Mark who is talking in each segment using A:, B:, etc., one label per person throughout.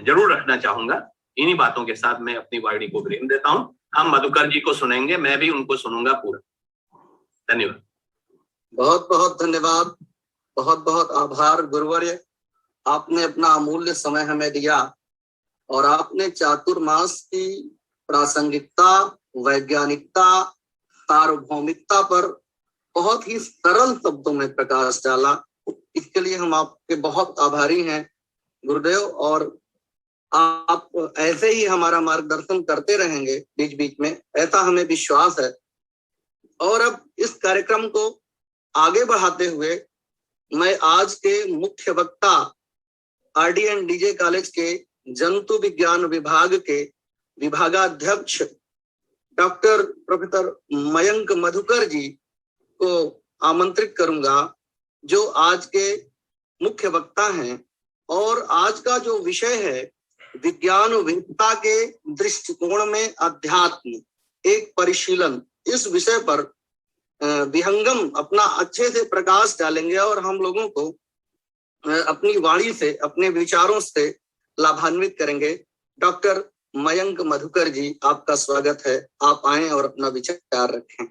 A: जरूर रखना चाहूंगा। इन्हीं बातों के साथ मैं अपनी वाणी को विराम देता हूं। हम मधुकर जी को सुनेंगे, मैं भी उनको सुनूंगा पूरा। धन्यवाद।
B: बहुत बहुत धन्यवाद, बहुत बहुत आभार गुरुवर्य। आपने अपना अमूल्य समय हमें दिया और आपने चातुर्मास की प्रासंगिकता, वैज्ञानिकता, सार्वभौमिकता पर बहुत ही सरल शब्दों में प्रकाश डाला। इसके लिए हम आपके बहुत आभारी हैं गुरुदेव, और आप ऐसे ही हमारा मार्गदर्शन करते रहेंगे बीच बीच में, ऐसा हमें विश्वास है। और अब इस कार्यक्रम को आगे बढ़ाते हुए मैं आज के मुख्य वक्ता RDNDJ कॉलेज के जंतु विज्ञान विभाग के विभागाध्यक्ष डॉक्टर प्रोफेसर मयंक मधुकर जी को आमंत्रित करूंगा, जो आज के मुख्य वक्ता हैं। और आज का जो विषय है, विज्ञानवेत्ता के दृष्टिकोण में अध्यात्म एक परिशीलन, इस विषय पर विहंगम अपना अच्छे से प्रकाश डालेंगे और हम लोगों को अपनी वाणी से, अपने विचारों से लाभान्वित करेंगे। डॉक्टर मयंक मधुकर जी, आपका स्वागत है। आप आएं और अपना विचार रखें।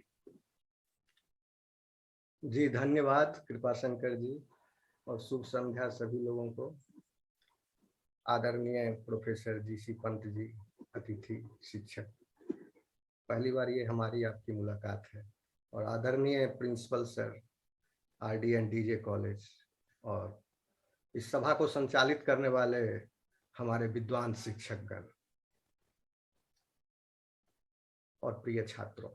C: जी धन्यवाद कृपा शंकर जी, और शुभ संध्या सभी लोगों को। आदरणीय प्रोफेसर GC पंत जी, अतिथि शिक्षक, पहली बार ये हमारी आपकी मुलाकात है। और आदरणीय प्रिंसिपल सर RDNDJ कॉलेज, और इस सभा को संचालित करने वाले हमारे विद्वान शिक्षकगण और प्रिय छात्रों।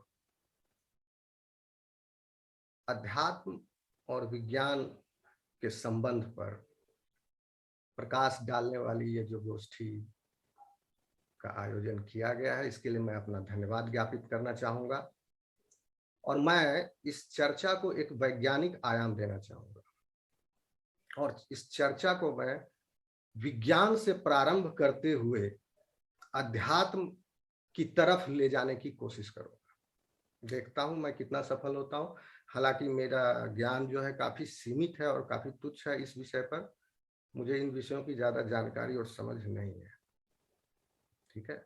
C: अध्यात्म और विज्ञान के संबंध पर प्रकाश डालने वाली ये जो गोष्ठी का आयोजन किया गया है, इसके लिए मैं अपना धन्यवाद ज्ञापित करना चाहूंगा। और मैं इस चर्चा को एक वैज्ञानिक आयाम देना चाहूंगा, और इस चर्चा को मैं विज्ञान से प्रारंभ करते हुए अध्यात्म की तरफ ले जाने की कोशिश करूंगा। देखता हूं मैं कितना सफल होता हूं। हालांकि मेरा ज्ञान जो है काफी सीमित है और काफी तुच्छ है इस विषय पर। मुझे इन विषयों की ज्यादा जानकारी और समझ नहीं है, ठीक है।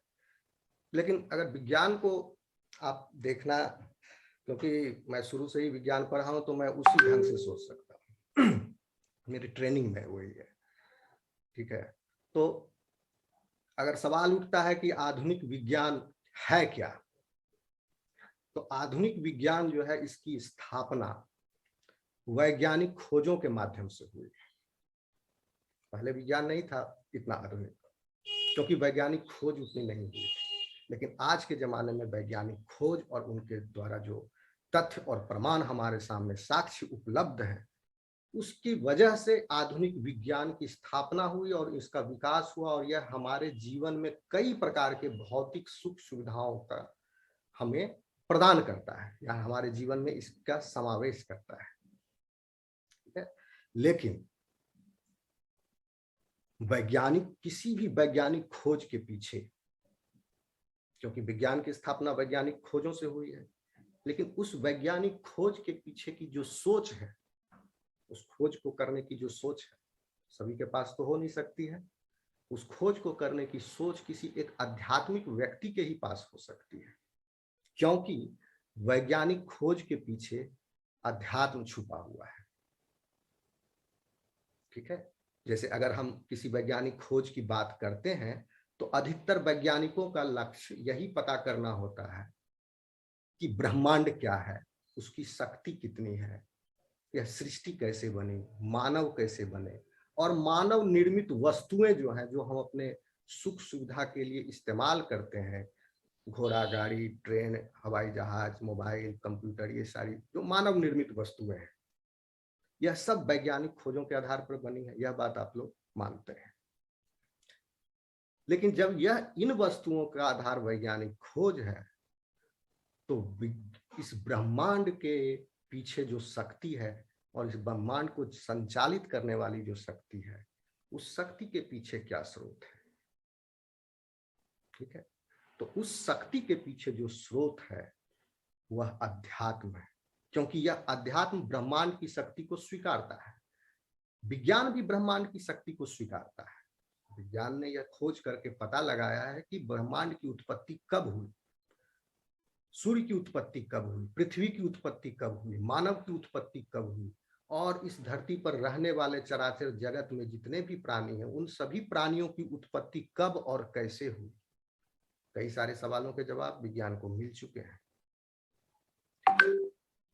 C: लेकिन अगर विज्ञान को आप देखना, क्योंकि मैं शुरू से ही विज्ञान पढ़ा हूं, तो मैं उसी ढंग से सोच सकता हूँ। मेरी ट्रेनिंग में वही है, ठीक है। तो अगर सवाल उठता है कि आधुनिक विज्ञान है क्या, तो आधुनिक विज्ञान जो है, इसकी स्थापना वैज्ञानिक खोजों के माध्यम से हुई। पहले विज्ञान नहीं था इतना आधुनिक, क्योंकि वैज्ञानिक खोज उतनी नहीं हुई थी। लेकिन आज के जमाने में वैज्ञानिक खोज और उनके द्वारा जो तथ्य और प्रमाण हमारे सामने साक्ष्य उपलब्ध हैं, उसकी वजह से आधुनिक विज्ञान की स्थापना हुई और इसका विकास हुआ। और यह हमारे जीवन में कई प्रकार के भौतिक सुख सुविधाओं का हमें प्रदान करता है, या हमारे जीवन में इसका समावेश करता है, ठीक है। लेकिन वैज्ञानिक, किसी भी वैज्ञानिक खोज के पीछे, क्योंकि विज्ञान की स्थापना वैज्ञानिक खोजों से हुई है, लेकिन उस वैज्ञानिक खोज के पीछे की जो सोच है, उस खोज को करने की जो सोच है, सभी के पास तो हो नहीं सकती है। उस खोज को करने की सोच किसी एक आध्यात्मिक व्यक्ति के ही पास हो सकती है, क्योंकि वैज्ञानिक खोज के पीछे अध्यात्म छुपा हुआ है, ठीक है। जैसे अगर हम किसी वैज्ञानिक खोज की बात करते हैं, तो अधिकतर वैज्ञानिकों का लक्ष्य यही पता करना होता है कि ब्रह्मांड क्या है, उसकी शक्ति कितनी है, यह सृष्टि कैसे बनी, मानव कैसे बने, और मानव निर्मित वस्तुएं जो हैं, जो हम अपने सुख सुविधा के लिए इस्तेमाल करते हैं, घोड़ा गाड़ी, ट्रेन, हवाई जहाज, मोबाइल, कंप्यूटर, ये सारी जो मानव निर्मित वस्तुएं हैं, यह सब वैज्ञानिक खोजों के आधार पर बनी है। यह बात आप लोग मानते हैं। लेकिन जब यह इन वस्तुओं का आधार वैज्ञानिक खोज है, तो इस ब्रह्मांड के पीछे जो शक्ति है और इस ब्रह्मांड को संचालित करने वाली जो शक्ति है, उस शक्ति के पीछे क्या स्रोत है, ठीक है। तो उस शक्ति के पीछे जो स्रोत है वह अध्यात्म है, क्योंकि यह अध्यात्म ब्रह्मांड की शक्ति को स्वीकारता है। विज्ञान भी ब्रह्मांड की शक्ति को स्वीकारता है, विज्ञान ने यह खोज करके पता लगाया है कि ब्रह्मांड की उत्पत्ति कब हुई, सूर्य की उत्पत्ति कब हुई, पृथ्वी की उत्पत्ति कब हुई, मानव की उत्पत्ति कब हुई, और इस धरती पर रहने वाले चराचर जगत में जितने भी प्राणी हैं उन सभी प्राणियों की उत्पत्ति कब और कैसे हुई। कई सारे सवालों के जवाब विज्ञान को मिल चुके हैं।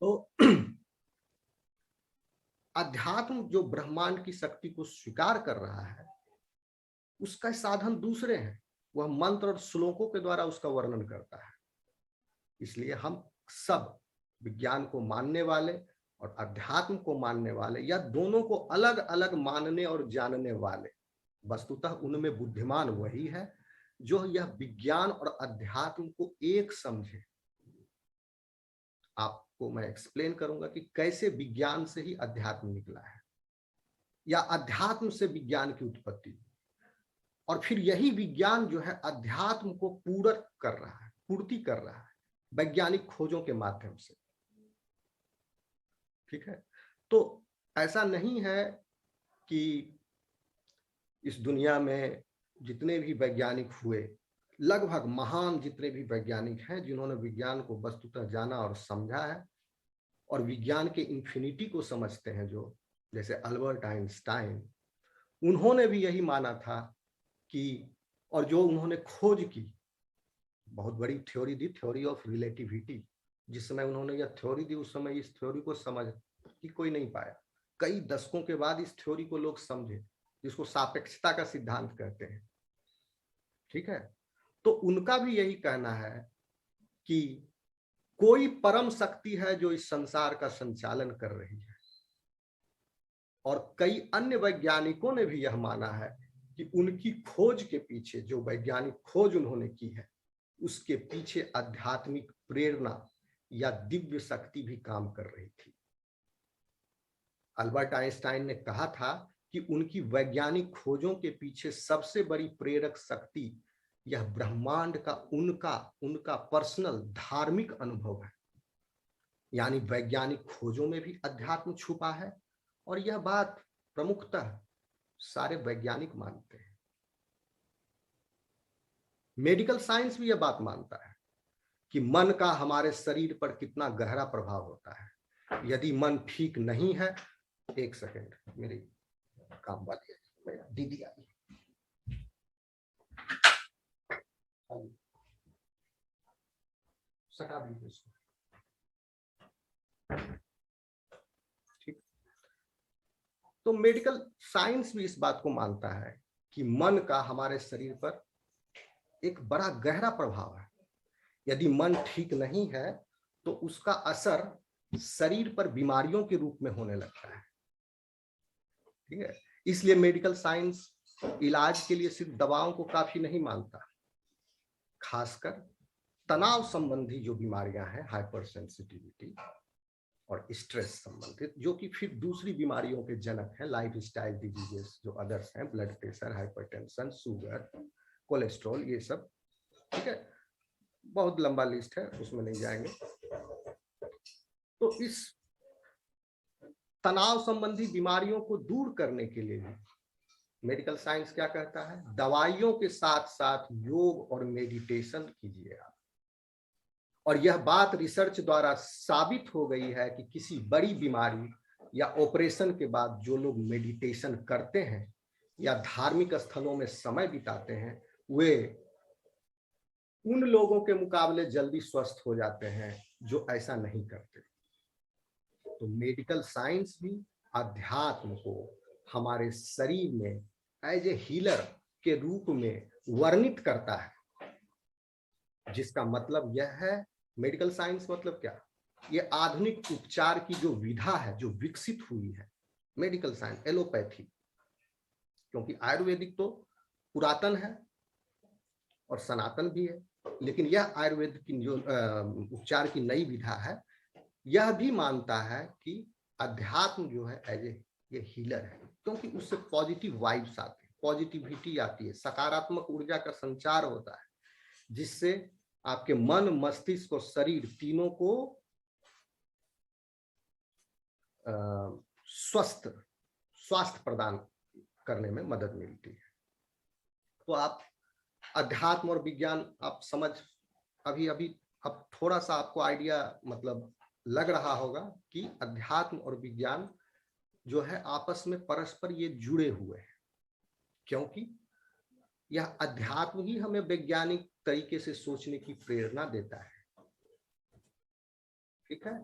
C: तो अध्यात्म जो ब्रह्मांड की शक्ति को स्वीकार कर रहा है उसका साधन दूसरे हैं, वह मंत्र और श्लोकों के द्वारा उसका वर्णन करता है। इसलिए हम सब विज्ञान को मानने वाले और अध्यात्म को मानने वाले या दोनों को अलग अलग मानने और जानने वाले, वस्तुतः उनमें बुद्धिमान वही है जो यह विज्ञान और अध्यात्म को एक समझे। आपको मैं एक्सप्लेन करूंगा कि कैसे विज्ञान से ही अध्यात्म निकला है या अध्यात्म से विज्ञान की उत्पत्ति, और फिर यही विज्ञान जो है अध्यात्म को पूरक कर रहा है, पूर्ति कर रहा है वैज्ञानिक खोजों के माध्यम से। ठीक है, तो ऐसा नहीं है कि इस दुनिया में जितने भी वैज्ञानिक हुए, लगभग महान जितने भी वैज्ञानिक हैं जिन्होंने विज्ञान को वस्तुतः जाना और समझा है और विज्ञान के इन्फिनिटी को समझते हैं, जो जैसे अल्बर्ट आइंस्टाइन, उन्होंने भी यही माना था कि, और जो उन्होंने खोज की, बहुत बड़ी theory the, theory of relativity. जिस समय उन्होंने यह थ्योरी दी उस समय इस थ्योरी को समझ कि कोई नहीं पाया। कई दशकों के बाद इस थ्योरी को लोग समझे, जिसको सापेक्षता का सिद्धांत कहते हैं। ठीक है, तो उनका भी यही कहना है कि कोई परम शक्ति है जो इस संसार का संचालन कर रही है, और कई अन्य वैज्ञानिकों ने भी यह माना है कि उनकी खोज के पीछे, जो वैज्ञानिक खोज उन्होंने की है, उसके पीछे आध्यात्मिक प्रेरणा या दिव्य शक्ति भी काम कर रही थी। अल्बर्ट आइंस्टाइन ने कहा था कि उनकी वैज्ञानिक खोजों के पीछे सबसे बड़ी प्रेरक शक्ति यह ब्रह्मांड का उनका पर्सनल धार्मिक अनुभव है। यानी वैज्ञानिक खोजों में भी अध्यात्म छुपा है, और यह बात प्रमुखतः सारे वैज्ञानिक मानते हैं। मेडिकल साइंस भी यह बात मानता है कि मन का हमारे शरीर पर कितना गहरा प्रभाव होता है। यदि मन ठीक नहीं है, एक सेकेंड, मेरी काम वाली है, दीदी आई। सटा भी इसको। ठीक, तो मेडिकल साइंस भी इस बात को मानता है कि मन का हमारे शरीर पर एक बड़ा गहरा प्रभाव है। यदि मन ठीक नहीं है तो उसका असर शरीर पर बीमारियों के रूप में होने लगता है। ठीक है, इसलिए मेडिकल साइंस इलाज के लिए सिर्फ दवाओं को काफी नहीं मानता। खासकर तनाव संबंधी जो बीमारियां हैं, हाइपर सेंसिटिविटी और स्ट्रेस संबंधित, जो कि फिर दूसरी बीमारियों के जनक हैं, लाइफ स्टाइल डिजीजेस जो अदर्स हैं, blood pressure, hypertension, sugar, cholesterol, ये सब। ठीक है, बहुत लंबा लिस्ट है, उसमें नहीं जाएंगे। तो इस तनाव संबंधी बीमारियों को दूर करने के लिए भी मेडिकल साइंस क्या कहता है, दवाइयों के साथ साथ योग और मेडिटेशन कीजिए आप। और यह बात रिसर्च द्वारा साबित हो गई है कि किसी बड़ी बीमारी या ऑपरेशन के बाद जो लोग मेडिटेशन करते हैं या धार्मिक स्थलों में समय बिताते हैं, वे उन लोगों के मुकाबले जल्दी स्वस्थ हो जाते हैं जो ऐसा नहीं करते। तो मेडिकल साइंस भी अध्यात्म को हमारे शरीर में एज ए हीलर के रूप में वर्णित करता है, जिसका मतलब यह है, मेडिकल साइंस मतलब क्या, ये आधुनिक उपचार की जो विधा है, जो विकसित हुई है, मेडिकल साइंस, एलोपैथी, क्योंकि आयुर्वेदिक तो पुरातन है और सनातन भी है, लेकिन यह आयुर्वेद की जो उपचार की नई विधा है, यह भी मानता है कि अध्यात्म जो है एज ए ये हीलर है, क्योंकि उससे पॉजिटिव वाइब्स आती है, पॉजिटिविटी आती है, सकारात्मक ऊर्जा का संचार होता है, जिससे आपके मन, मस्तिष्क और शरीर तीनों को स्वास्थ्य प्रदान करने में मदद मिलती है। तो आप अध्यात्म और विज्ञान आप समझ अभी अब थोड़ा सा आपको आइडिया मतलब लग रहा होगा कि अध्यात्म और विज्ञान जो है आपस में परस्पर ये जुड़े हुए हैं, क्योंकि यह अध्यात्म ही हमें वैज्ञानिक तरीके से सोचने की प्रेरणा देता है। ठीक है,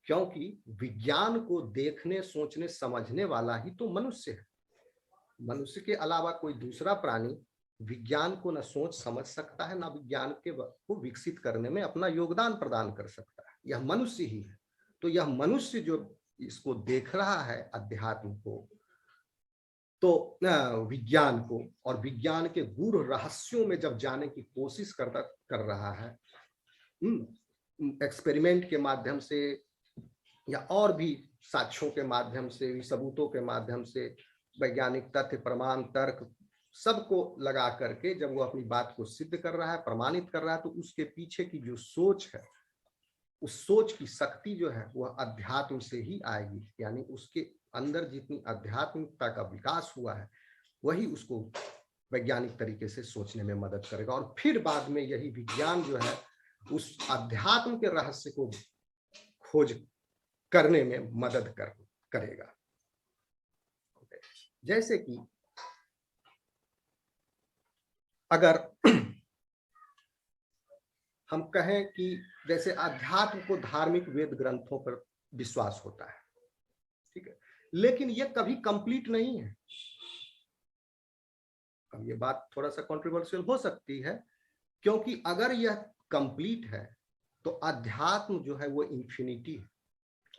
C: क्योंकि विज्ञान को देखने, सोचने, समझने वाला ही तो मनुष्य है। मनुष्य के अलावा कोई दूसरा प्राणी विज्ञान को न सोच समझ सकता है, न विज्ञान को विकसित करने में अपना योगदान प्रदान कर सकता है। यह मनुष्य ही है। तो यह मनुष्य जो इसको देख रहा है अध्यात्म को, तो विज्ञान को, और विज्ञान के गूढ़ रहस्यों में जब जाने की कोशिश कर रहा है, एक्सपेरिमेंट के माध्यम से या और भी साक्ष्यों के माध्यम से, सबूतों के माध्यम से, वैज्ञानिक तथ्य, प्रमाण, तर्क सबको लगा करके जब वो अपनी बात को सिद्ध कर रहा है, प्रमाणित कर रहा है, तो उसके पीछे की जो सोच है, उस सोच की शक्ति जो है वह अध्यात्म से ही आएगी। यानी उसके अंदर जितनी आध्यात्मिकता का विकास हुआ है वही उसको वैज्ञानिक तरीके से सोचने में मदद करेगा, और फिर बाद में यही विज्ञान जो है उस अध्यात्म के रहस्य को खोज करने में मदद करेगा। जैसे कि अगर हम कहें कि जैसे अध्यात्म को धार्मिक वेद ग्रंथों पर विश्वास होता है, ठीक है, लेकिन ये कभी कंप्लीट नहीं है। अब ये बात थोड़ा सा कंट्रोवर्शियल हो सकती है, क्योंकि अगर यह कंप्लीट है तो अध्यात्म जो है वो इन्फिनिटी है,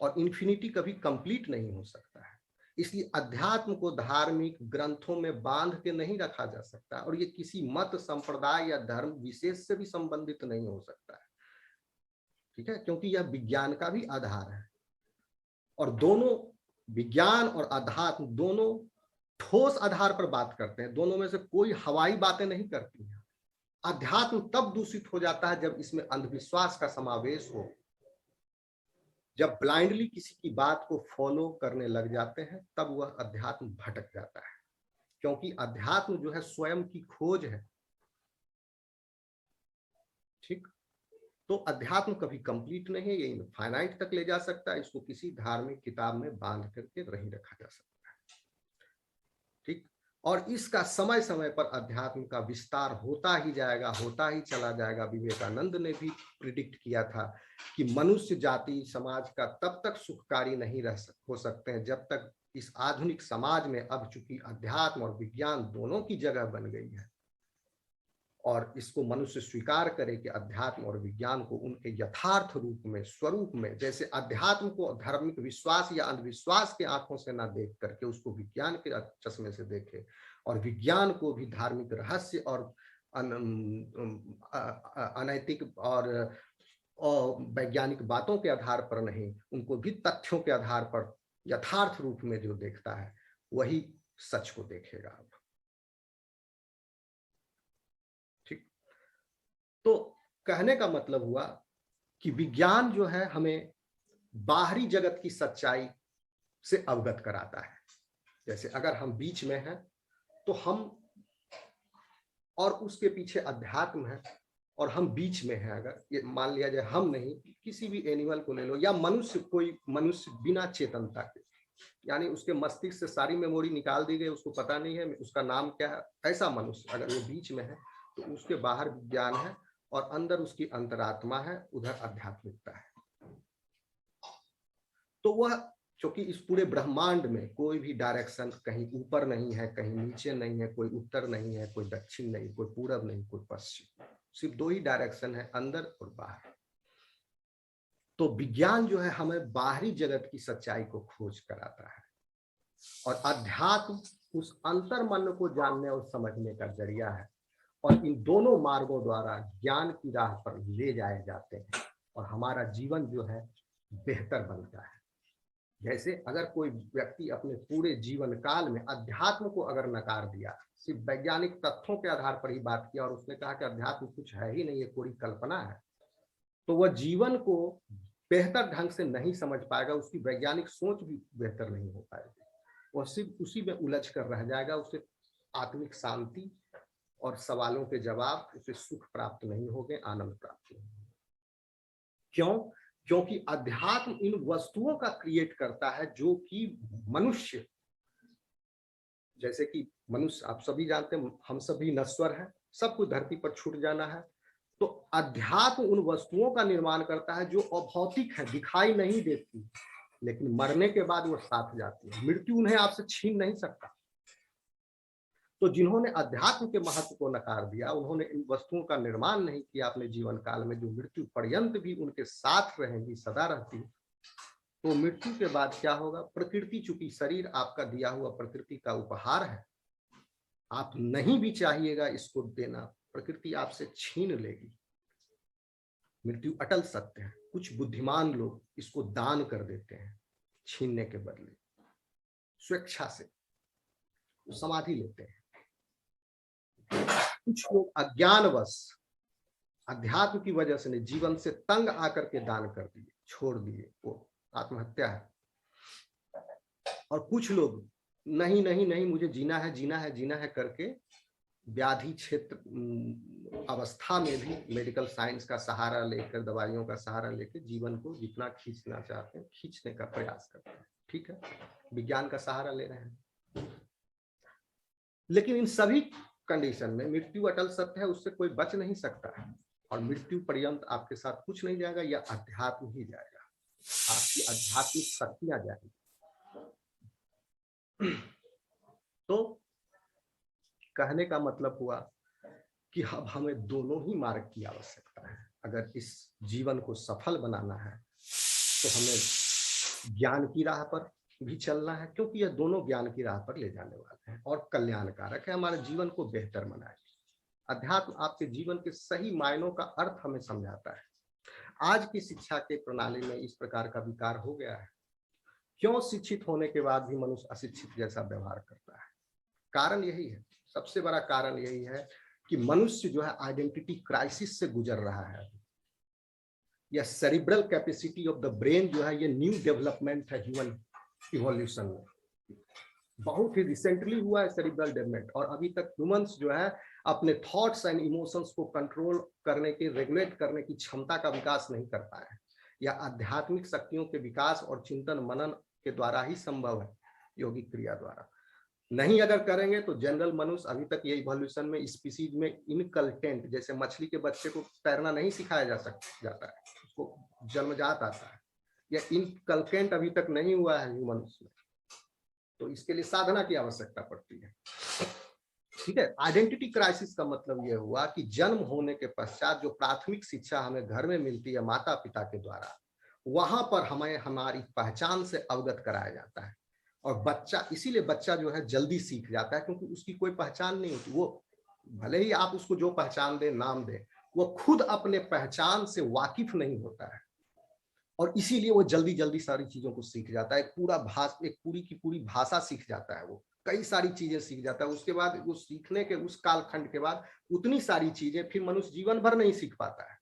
C: और इन्फिनिटी कभी कंप्लीट नहीं हो सकता है। इसलिए अध्यात्म को धार्मिक ग्रंथों में बांध के नहीं रखा जा सकता, और ये किसी मत, संप्रदाय या धर्म विशेष से भी संबंधित नहीं हो सकता है। ठीक है, क्योंकि यह विज्ञान का भी आधार है, और दोनों विज्ञान और अध्यात्म दोनों ठोस आधार पर बात करते हैं। दोनों में से कोई हवाई बातें नहीं करती हैं। अध्यात्म तब दूषित हो जाता है जब इसमें अंधविश्वास का समावेश हो, जब ब्लाइंडली किसी की बात को फॉलो करने लग जाते हैं, तब वह अध्यात्म भटक जाता है। क्योंकि अध्यात्म जो है स्वयं की खोज है। ठीक, तो अध्यात्म कभी कंप्लीट नहीं है, ये इनफाइनाइट तक ले जा सकता है। इसको किसी धार्मिक किताब में बांध करके नहीं रखा जा सकता है। ठीक, और इसका समय समय पर अध्यात्म का विस्तार होता ही जाएगा, होता ही चला जाएगा। विवेकानंद ने भी प्रिडिक्ट किया था कि मनुष्य जाति समाज का तब तक सुखकारी नहीं हो सकते हैं जब तक इस आधुनिक समाज में अब चूंकि अध्यात्म और विज्ञान दोनों की जगह बन गई है, और इसको मनुष्य स्वीकार करे कि अध्यात्म और विज्ञान को उनके यथार्थ रूप में, स्वरूप में, जैसे अध्यात्म को धार्मिक विश्वास या अंधविश्वास के आंखों से ना देख करके उसको विज्ञान के चश्मे से देखे, और विज्ञान को भी धार्मिक रहस्य और अनैतिक और वैज्ञानिक बातों के आधार पर नहीं, उनको भी तथ्यों के आधार पर यथार्थ रूप में जो देखता है वही सच को देखेगा। ठीक, तो कहने का मतलब हुआ कि विज्ञान जो है हमें बाहरी जगत की सच्चाई से अवगत कराता है। जैसे अगर हम बीच में हैं तो हम, और उसके पीछे अध्यात्म है, और हम बीच में हैं। अगर ये मान लिया जाए हम नहीं, किसी भी एनिमल को ले लो, या मनुष्य, कोई मनुष्य बिना चेतनता के, यानी उसके मस्तिष्क से सारी मेमोरी निकाल दी गई, उसको पता नहीं है उसका नाम क्या है, ऐसा मनुष्य अगर वो बीच में है तो उसके बाहर विज्ञान है और अंदर उसकी अंतरात्मा है, उधर आध्यात्मिकता है। तो वह, क्योंकि इस पूरे ब्रह्मांड में कोई भी डायरेक्शन कहीं ऊपर नहीं है, कहीं नीचे नहीं है, कोई उत्तर नहीं है, कोई दक्षिण नहीं, कोई पूरब नहीं, कोई पश्चिम, सिर्फ दो ही डायरेक्शन है, अंदर और बाहर। तो विज्ञान जो है हमें बाहरी जगत की सच्चाई को खोज कराता है, और अध्यात्म उस अंतर मन को जानने और समझने का जरिया है, और इन दोनों मार्गों द्वारा ज्ञान की राह पर ले जाए जाते हैं, और हमारा जीवन जो है बेहतर बनता है। जैसे अगर कोई व्यक्ति अपने पूरे जीवन काल में अध्यात्म को अगर नकार दिया, सिर्फ वैज्ञानिक तथ्यों के आधार पर ही बात किया, और उसने कहा कि अध्यात्म कुछ है ही नहीं, ये पूरी कल्पना है, तो वह जीवन को बेहतर ढंग से नहीं समझ पाएगा, उसकी वैज्ञानिक सोच भी बेहतर नहीं हो पाएगी, वह सिर्फ उसी में उलझ कर रह जाएगा। उसे आत्मिक शांति और सवालों के जवाब, उसे सुख प्राप्त नहीं होंगे, आनंद प्राप्त नहीं होगा। क्यों? क्योंकि अध्यात्म इन वस्तुओं का क्रिएट करता है जो कि मनुष्य, जैसे कि मनुष्य आप सभी जानते हैं, हम सभी नश्वर हैं, सब कुछ धरती पर छूट जाना है। तो अध्यात्म उन वस्तुओं का निर्माण करता है जो अभौतिक है, दिखाई नहीं देती, लेकिन मरने के बाद वो साथ जाती है। मृत्यु उन्हें आपसे छीन नहीं सकता। तो जिन्होंने अध्यात्म के महत्व को नकार दिया, उन्होंने इन वस्तुओं का निर्माण नहीं किया अपने जीवन काल में, जो मृत्यु पर्यंत भी उनके साथ रहेंगी, सदा रहती। तो मृत्यु के बाद क्या होगा? प्रकृति, चूंकि शरीर आपका दिया हुआ प्रकृति का उपहार है, आप नहीं भी चाहिएगा इसको देना, प्रकृति आपसे छीन लेगी। मृत्यु अटल सत्य है। कुछ बुद्धिमान लोग इसको दान कर देते हैं छीनने के बदले, स्वेच्छा से समाधि लेते हैं। कुछ लोग अज्ञानवश अध्यात्म की वजह से जीवन से तंग आकर के दान कर दिए, छोड़ दिए, वो आत्महत्या है। और कुछ लोग नहीं नहीं नहीं मुझे जीना है जीना है जीना है करके व्याधि क्षेत्र अवस्था में भी मेडिकल साइंस का सहारा लेकर, दवाइयों का सहारा लेकर जीवन को जितना खींचना चाहते हैं खींचने का प्रयास करते हैं। ठीक है, विज्ञान का सहारा ले रहे हैं। लेकिन इन सभी कंडीशन में मृत्यु अटल सत्य है, उससे कोई बच नहीं सकता है। और मृत्यु पर्यंत आपके साथ कुछ नहीं जाएगा, या अध्यात्म ही जाएगा, आपकी आध्यात्मिक शक्तियां जाएंगी। तो कहने का मतलब हुआ कि अब हमें दोनों ही मार्ग की आवश्यकता है। अगर इस जीवन को सफल बनाना है तो हमें ज्ञान की राह पर भी चलना है, क्योंकि यह दोनों ज्ञान की राह पर ले जाने वाले हैं और कल्याणकारक है, हमारे जीवन को बेहतर बनाएगी। अध्यात्म आपके जीवन के सही मायनों का अर्थ हमें समझाता है। आज की शिक्षा के प्रणाली में इस प्रकार का विकार हो गया है। क्यों शिक्षित होने के बाद भी मनुष्य अशिक्षित जैसा व्यवहार करता है? कारण यही है, सबसे बड़ा कारण यही है कि मनुष्य जो है आइडेंटिटी क्राइसिस से गुजर रहा है। यह cerebral capacity of the brain जो है, ये न्यू डेवलपमेंट है ह्यूमन इवोल्यूशन में, बहुत ही रिसेंटली हुआ है सेरिब्रल डेवलपमेंट। और अभी तक ह्यूमंस जो है अपने थॉट्स एंड इमोशंस को कंट्रोल करने के, रेगुलेट करने की क्षमता का विकास नहीं कर पाए हैं। यह आध्यात्मिक शक्तियों के विकास और चिंतन मनन के द्वारा ही संभव है, योगिक क्रिया द्वारा। नहीं अगर करेंगे तो जनरल मनुष्य अभी तक ये इवोल्यूशन में स्पीसीज में इनकल्टेंट, जैसे मछली के बच्चे को तैरना नहीं सिखाया जाता है, उसको जन्मजात आता है, या इनकल्टेंट अभी तक नहीं हुआ है ह्यूमंस में, तो इसके लिए साधना की आवश्यकता पड़ती है। ठीक है, आइडेंटिटी क्राइसिस का मतलब यह हुआ कि जन्म होने के पश्चात जो प्राथमिक शिक्षा हमें घर में मिलती है माता पिता के द्वारा, वहां पर हमें हमारी पहचान से अवगत कराया जाता है। और बच्चा, इसीलिए बच्चा जो है जल्दी सीख जाता है, क्योंकि उसकी कोई पहचान नहीं होती। वो भले ही आप उसको जो पहचान दे, नाम दे, वो खुद अपने पहचान से वाकिफ नहीं होता है, और इसीलिए वो जल्दी जल्दी सारी चीजों को सीख जाता है। एक पूरी की पूरी भाषा सीख जाता है, वो कई सारी चीजें सीख जाता है। उसके बाद वो सीखने के उस कालखंड के बाद उतनी सारी चीजें फिर मनुष्य जीवन भर नहीं सीख पाता है,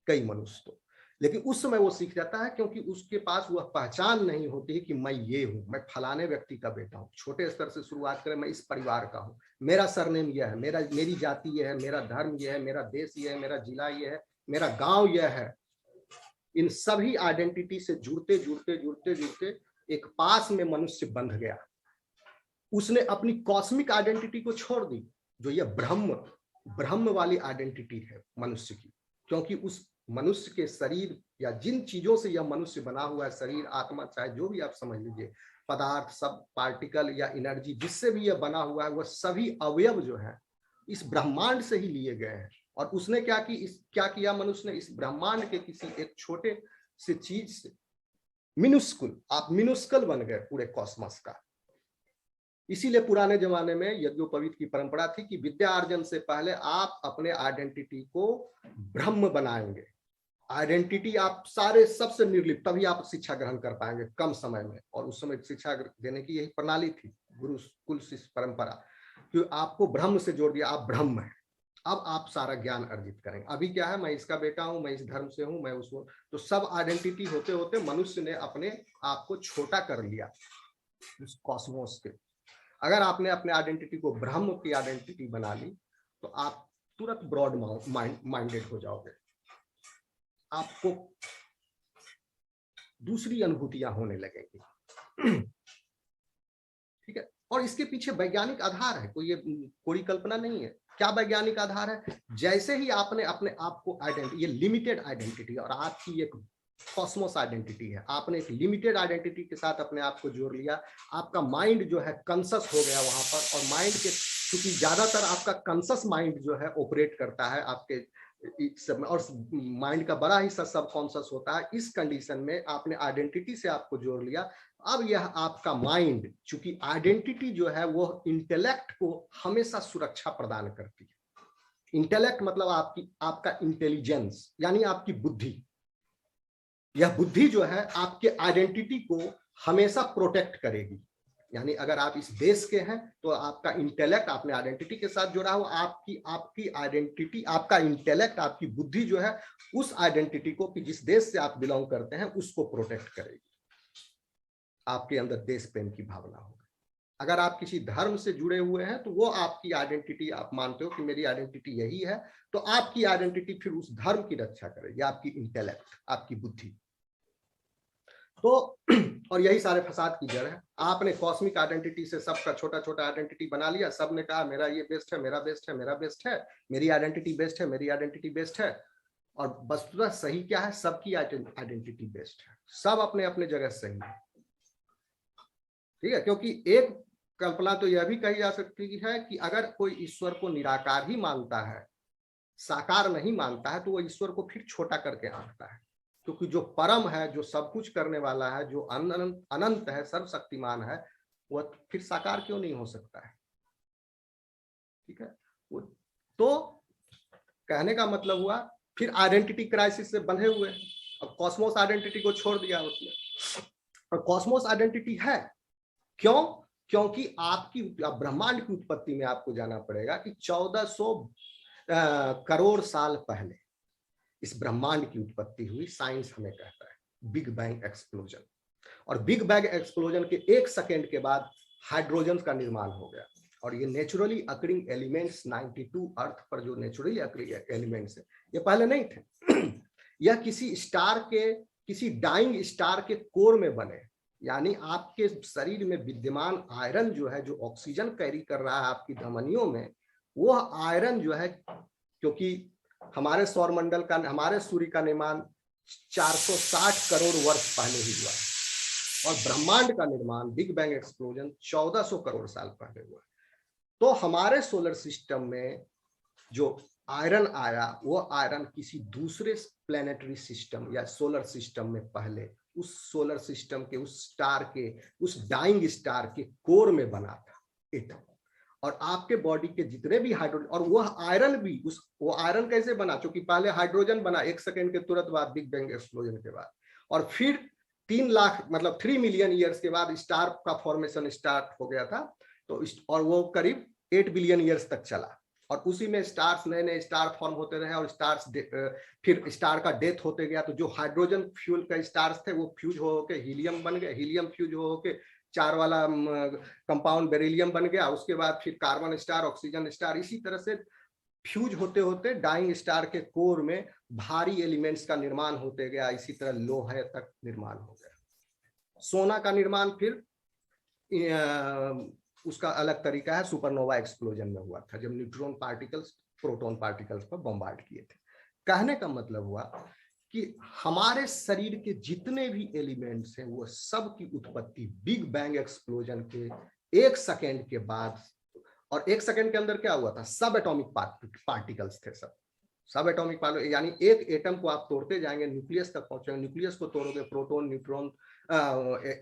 C: कई मनुष्य तो। लेकिन उस समय वो सीख जाता है, क्योंकि उसके पास वह पहचान नहीं होती है कि मैं ये हूँ, मैं फलाने व्यक्ति का बेटा हूँ। छोटे स्तर से शुरुआत करें, मैं इस परिवार का हूँ, मेरा सरनेम यह है, मेरी जाति यह है, मेरा धर्म यह है, मेरा देश यह है, मेरा जिला यह है, मेरा गांव यह है। इन सभी आइडेंटिटी से जुड़ते जुड़ते जुड़ते जुड़ते एक पास में मनुष्य बंध गया। उसने अपनी कॉस्मिक आइडेंटिटी को छोड़ दी, जो ये ब्रह्म वाली आइडेंटिटी है मनुष्य की। क्योंकि उस मनुष्य के शरीर या जिन चीजों से यह मनुष्य बना हुआ है, शरीर, आत्मा, चाहे जो भी आप समझ लीजिए, पदार्थ, सब पार्टिकल या एनर्जी, जिससे भी यह बना हुआ है, वह सभी अवयव जो है इस ब्रह्मांड से ही लिए गए हैं। और उसने क्या किया मनुष्य ने, इस ब्रह्मांड के किसी एक छोटे से चीज से आप मिनुस्कल बन गए पूरे कॉस्मस का। इसीलिए पुराने जमाने में यज्ञोपवीत की परंपरा थी कि विद्या अर्जन से पहले आप अपने आइडेंटिटी को ब्रह्म बनाएंगे। आइडेंटिटी आप सारे सबसे निर्लिप्त, तभी आप शिक्षा ग्रहण कर पाएंगे कम समय में। और उस समय शिक्षा देने की यही प्रणाली थी, गुरुकुल शिष्य परंपरा, कि आपको ब्रह्म से जोड़ दिया, आप ब्रह्म हैं, अब आप सारा ज्ञान अर्जित करेंगे। अभी क्या है, मैं इसका बेटा हूं, मैं इस धर्म से हूं, मैं उसको, तो सब आइडेंटिटी होते होते मनुष्य ने अपने आप को छोटा कर लिया उस कॉस्मोस के। अगर आपने अपने आइडेंटिटी को ब्रह्म की आइडेंटिटी बना ली, तो आप तुरंत ब्रॉड माइंडेड हो जाओगे, आपको दूसरी अनुभूतियां होने लगेंगी। ठीक है, और इसके पीछे वैज्ञानिक आधार है, कोई ये कोई कल्पना नहीं है। क्या वैज्ञानिक आधार है? जैसे ही आपने अपने आप को आइडेंटिटी, ये लिमिटेड आइडेंटिटी और आपकी एक कॉस्मोस आइडेंटिटी है, आपने एक लिमिटेड आइडेंटिटी के साथ अपने आप को जोड़ लिया, आपका माइंड जो है कॉन्शस हो गया वहां पर, और माइंड के, क्योंकि ज्यादातर आपका कॉन्शस माइंड जो है ऑपरेट करता है आपके और माइंड का बड़ा हिस्सा सब कॉन्शस होता है। इस कंडीशन में आपने आइडेंटिटी से आपको जोड़ लिया। अब यह आपका माइंड, चूंकि आइडेंटिटी जो है वो इंटेलेक्ट को हमेशा सुरक्षा प्रदान करती है। इंटेलेक्ट मतलब आपका इंटेलिजेंस, यानी आपकी बुद्धि। यह बुद्धि जो है आपके आइडेंटिटी को हमेशा प्रोटेक्ट करेगी। यानी अगर आप इस देश के हैं तो आपका इंटेलेक्ट आपने आइडेंटिटी के साथ जोड़ा हो, आपकी आइडेंटिटी, आपका इंटेलेक्ट, आपकी बुद्धि जो है उस आइडेंटिटी को, कि जिस देश से आप बिलोंग करते हैं, उसको प्रोटेक्ट करेगी। आपके अंदर देश प्रेम की भावना होगी। अगर आप किसी धर्म से जुड़े हुए हैं तो वो आपकी आइडेंटिटी, आप मानते हो कि मेरी आइडेंटिटी यही है, तो आपकी आइडेंटिटी फिर उस धर्म की रक्षा करेगी, आपकी इंटेलेक्ट, आपकी बुद्धि। तो और यही सारे फसाद की जड़ है। आपने कॉस्मिक आइडेंटिटी से सबका छोटा छोटा आइडेंटिटी बना लिया, सबने कहा मेरा ये बेस्ट है, मेरा बेस्ट है, मेरा बेस्ट है, मेरी आइडेंटिटी बेस्ट है, मेरी आइडेंटिटी बेस्ट है। और वस्तुतः सही क्या है? सबकी आइडेंटिटी बेस्ट है, सब अपने अपने जगह सही है। ठीक है, क्योंकि एक कल्पना तो यह भी कही जा सकती है कि अगर कोई ईश्वर को निराकार ही मानता है, साकार नहीं मानता है, तो वो ईश्वर को फिर छोटा करके आंकता है। क्योंकि जो परम है, जो सब कुछ करने वाला है, जो अनंत है, सर्वशक्तिमान है, वह फिर साकार क्यों नहीं हो सकता है? ठीक है, तो कहने का मतलब हुआ फिर आइडेंटिटी क्राइसिस से बंधे हुए। अब कॉस्मोस आइडेंटिटी को छोड़ दिया उसने, और कॉस्मोस आइडेंटिटी है क्यों? क्योंकि आपकी ब्रह्मांड की उत्पत्ति में आपको जाना पड़ेगा कि 1400 करोड़ साल पहले इस ब्रह्मांड की उत्पत्ति हुई। साइंस हमें कहता है बिग बैंग एक्सप्लोजन, और बिग बैंग एक्सप्लोजन के 1 सेकेंड के बाद हाइड्रोजन का निर्माण हो गया। और ये नेचुरली अकरिंग एलिमेंट्स 92 अर्थ पर जो नेचुरली अकरिंग एलिमेंट्स है, ये पहले नहीं थे। यह किसी स्टार के, किसी डाइंग स्टार के कोर में बने। यानी आपके शरीर में विद्यमान आयरन जो है, जो ऑक्सीजन कैरी कर रहा है आपकी धमनियों में, वो आयरन जो है, क्योंकि हमारे सौरमंडल का, हमारे सूर्य का निर्माण 460 करोड़ वर्ष पहले ही हुआ है, और ब्रह्मांड का निर्माण बिग बैंग एक्सप्लोजन 1400 करोड़ साल पहले हुआ है। तो हमारे सोलर सिस्टम में जो आयरन आया, वो आयरन किसी दूसरे प्लेनेटरी सिस्टम या सोलर सिस्टम में पहले उस सोलर सिस्टम के, उस स्टार के, उस डाइंग स्टार के कोर में बना था एटम। और आपके बॉडी के जितने भी हाइड्रोजन, और वह आयरन भी, वो आयरन कैसे बना? क्योंकि पहले हाइड्रोजन बना 1 सेकेंड के तुरंत बाद बिग बैंग एक्सप्लोजन के बाद, और फिर 3 लाख मतलब 3 मिलियन ईयर्स के बाद स्टार का फॉर्मेशन स्टार्ट हो गया था। तो और वो करीब 8 बिलियन ईयर्स तक चला, और उसी में स्टार्स, नए नए स्टार फॉर्म होते रहे, और स्टार्स फिर स्टार का डेथ होते गया। तो जो हाइड्रोजन फ्यूल का स्टार्स थे वो फ्यूज हो के हीलियम बन गए, हीलियम फ्यूज हो के 4 वाला कंपाउंड बेरिलियम बन गया। उसके बाद फिर कार्बन स्टार, ऑक्सीजन स्टार, इसी तरह से फ्यूज होते होते डाइंग स्टार के कोर में भारी एलिमेंट्स का निर्माण होते गया। इसी तरह लोहे तक निर्माण हो गया। सोना का निर्माण फिर उसका अलग तरीका है, सुपरनोवा एक्सप्लोजन में हुआ था, जब न्यूट्रॉन पार्टिकल्स प्रोटॉन पार्टिकल्स पर बम्बार्ड किए थे। कहने का मतलब हुआ कि हमारे शरीर के जितने भी एलिमेंट्स हैं, वो सब की उत्पत्ति बिग बैंग एक्सप्लोजन के 1 सेकेंड के बाद, और 1 सेकेंड के अंदर क्या हुआ था? सब एटॉमिक पार्टिकल्स थे, सब एटॉमिक पार्टिकल। यानी एक एटम को आप तोड़ते जाएंगे, न्यूक्लियस तक पहुंचेंगे, न्यूक्लियस को तोड़ोगे, प्रोटॉन, न्यूट्रॉन,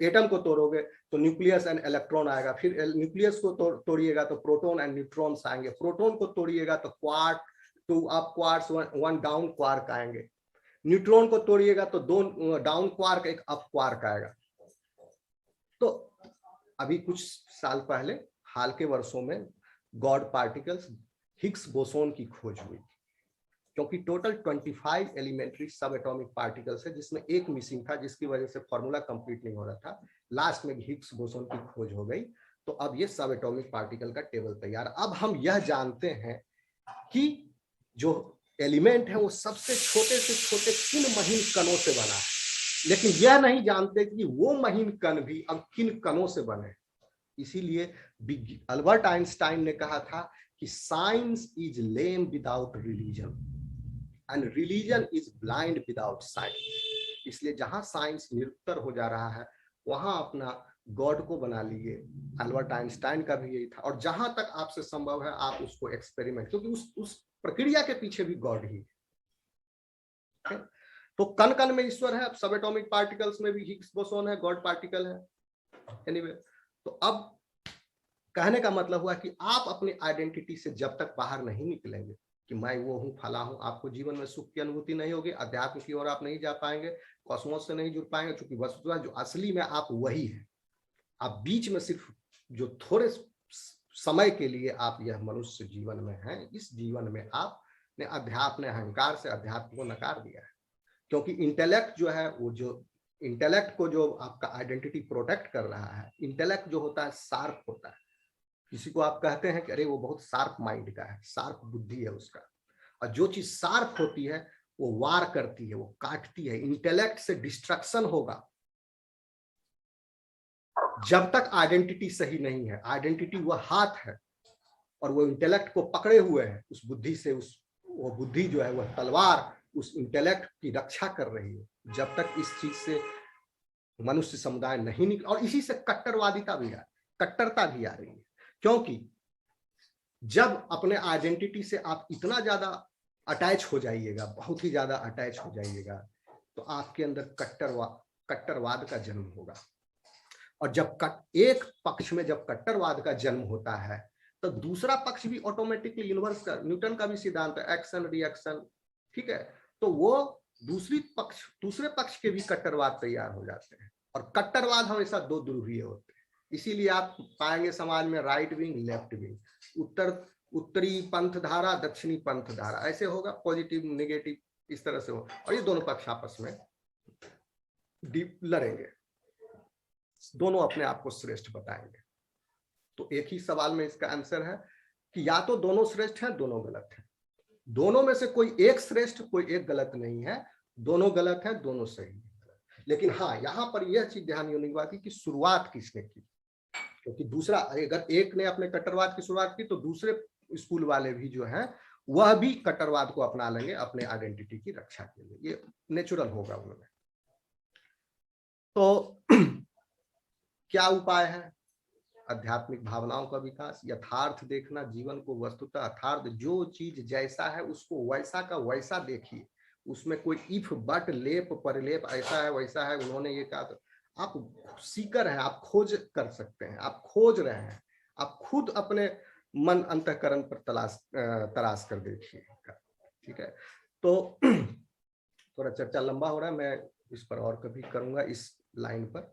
C: एटम को तोड़ोगे तो न्यूक्लियस एंड इलेक्ट्रॉन आएगा, फिर न्यूक्लियस को तोड़िएगा तो प्रोटॉन एंड न्यूट्रॉन्स आएंगे, प्रोटॉन को तोड़िएगा तो quark, 2 up quarks, 1 down quark आएंगे, न्यूट्रॉन को तोड़िएगा तो 2 डाउन क्वार्क, 1 अप क्वार्क आएगा। तो अभी कुछ साल पहले, हाल के वर्षों में गॉड पार्टिकल्स, हिग्स बोसोन की खोज हुई, क्योंकि टोटल 25 एलिमेंट्री सब एटॉमिक पार्टिकल्स है, जिसमें एक मिसिंग था, जिसकी वजह से फॉर्मूला कंप्लीट नहीं हो रहा था। लास्ट में हिग्स बोसोन की खोज हो गई, तो अब ये सब एटॉमिक पार्टिकल का टेबल तैयार। अब हम यह जानते हैं कि जो एलिमेंट है वो सबसे छोटे से छोटे किन महीन कणों से बना है, लेकिन यह नहीं जानते कि वो महीन कण भी अब किन कणों से बने। इसीलिए अल्बर्ट आइंस्टाइन ने कहा था कि science is lame without religion and religion is blind without science. इसलिए जहां साइंस निरुत्तर हो जा रहा है वहां अपना गॉड को बना लिए। अल्बर्ट आइंस्टाइन का भी यही था। और जहां तक आपसे संभव है आप उसको एक्सपेरिमेंट, क्योंकि उस प्रक्रिया के पीछे भी गॉड ही है। तो कण कण में ईश्वर है। अब सब एटॉमिक पार्टिकल्स में भी हिग्स बोसोन है, गॉड पार्टिकल है। एनीवे, तो अब कहने का मतलब हुआ कि आप अपनी आइडेंटिटी से जब तक बाहर नहीं निकलेंगे कि मैं वो हूं, फला हूं, आपको जीवन में सुख की अनुभूति नहीं होगी, अध्यात्म की ओर आप नहीं जा पाएंगे, कॉस्मोस से नहीं जुड़ पाएंगे, क्योंकि वस्तुतः जो असली में आप वही है। आप बीच में सिर्फ जो थोड़े समय के लिए आप यह मनुष्य जीवन में हैं, इस जीवन में आपने अध्यात्म, अहंकार से अध्यात्म को नकार दिया है। क्योंकि इंटेलेक्ट जो है, वो जो इंटेलेक्ट को जो आपका आइडेंटिटी प्रोटेक्ट कर रहा है, इंटेलेक्ट जो होता है शार्प होता है। किसी को आप कहते हैं कि अरे वो बहुत शार्प माइंड का है, शार्प बुद्धि है उसका, और जो चीज शार्प होती है वो वार करती है, वो काटती है। इंटेलेक्ट से डिस्ट्रक्शन होगा जब तक आइडेंटिटी सही नहीं है। आइडेंटिटी वह हाथ है और वो इंटेलेक्ट को पकड़े हुए है उस बुद्धि से, वो बुद्धि जो है वह तलवार उस इंटेलेक्ट की रक्षा कर रही है। जब तक इस चीज से मनुष्य समुदाय नहीं निकल, और इसी से कट्टरवादिता भी कट्टरता भी आ रही है। क्योंकि जब अपने आइडेंटिटी से आप इतना ज्यादा अटैच हो जाइएगा, बहुत ही ज्यादा अटैच हो जाइएगा, तो आपके अंदर कट्टरवाद का जन्म होगा। और जब एक पक्ष में जब कट्टरवाद का जन्म होता है तो दूसरा पक्ष भी ऑटोमेटिकली यूनिवर्स का, न्यूटन का भी सिद्धांत है, एक्शन रिएक्शन, ठीक है। तो वो दूसरे पक्ष के भी कट्टरवाद तैयार हो जाते हैं। और कट्टरवाद हमेशा दो ध्रुवीय होते हैं। इसीलिए आप पाएंगे समाज में राइट विंग, लेफ्ट विंग, उत्तरी पंथ धारा, दक्षिणी पंथ धारा, ऐसे होगा, पॉजिटिव नेगेटिव, इस तरह से हो। और ये दोनों पक्ष आपस में लड़ेंगे, दोनों अपने आप को श्रेष्ठ बताएंगे। तो एक ही सवाल में इसका आंसर है कि या तो दोनों श्रेष्ठ हैं, दोनों गलत हैं। दोनों में से कोई एक श्रेष्ठ, कोई एक गलत नहीं है, दोनों गलत है, दोनों सही है। लेकिन हाँ, यहां पर यह चीज ध्यान देने की बात है कि शुरुआत किसने की। क्योंकि दूसरा, अगर एक ने अपने कट्टरवाद की शुरुआत की तो दूसरे स्कूल वाले भी जो है वह भी कट्टरवाद को अपना लेंगे अपने आइडेंटिटी की रक्षा के लिए। ये नेचुरल होगा उनमें। तो क्या उपाय है? आध्यात्मिक भावनाओं का विकास, यथार्थ देखना, जीवन को वस्तुतः अर्थार्थ, जो चीज जैसा है उसको वैसा का वैसा देखिए। उसमें कोई इफ बट लेप परलेप ऐसा है वैसा है, उन्होंने ये कहा, तो आप सीकर हैं, आप खोज कर सकते हैं, आप खोज रहे हैं, आप खुद अपने मन अंतःकरण पर तलाश कर देखिए, ठीक है। तो थोड़ा चर्चा लंबा हो रहा है, मैं इस पर और कभी करूंगा इस लाइन पर।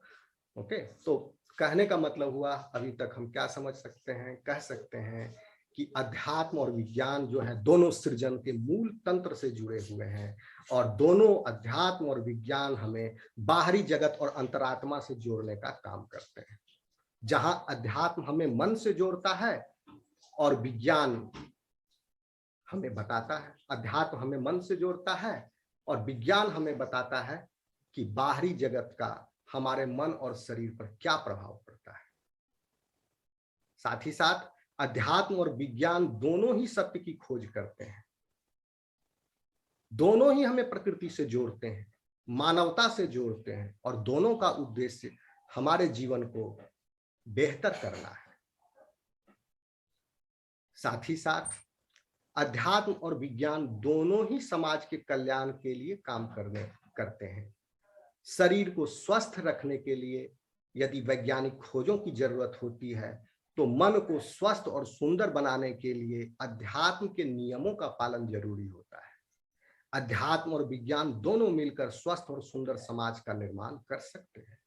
C: ओके, तो कहने का मतलब हुआ अभी तक हम क्या समझ सकते हैं? कह सकते हैं कि अध्यात्म और विज्ञान जो है दोनों सृजन के मूल तंत्र से जुड़े हुए हैं, और दोनों अध्यात्म और विज्ञान हमें बाहरी जगत और अंतरात्मा से जोड़ने का काम करते हैं। जहां अध्यात्म हमें मन से जोड़ता है और विज्ञान हमें बताता है, अध्यात्म हमें मन से जोड़ता है और विज्ञान हमें बताता है कि बाहरी जगत का हमारे मन और शरीर पर क्या प्रभाव पड़ता है। साथ ही साथ अध्यात्म और विज्ञान दोनों ही सत्य की खोज करते हैं, दोनों ही हमें प्रकृति से जोड़ते हैं, मानवता से जोड़ते हैं, और दोनों का उद्देश्य हमारे जीवन को बेहतर करना है। साथ ही साथ अध्यात्म और विज्ञान दोनों ही समाज के कल्याण के लिए काम करते हैं। शरीर को स्वस्थ रखने के लिए यदि वैज्ञानिक खोजों की जरूरत होती है, तो मन को स्वस्थ और सुंदर बनाने के लिए अध्यात्म के नियमों का पालन जरूरी होता है। अध्यात्म और विज्ञान दोनों मिलकर स्वस्थ और सुंदर समाज का निर्माण कर सकते हैं।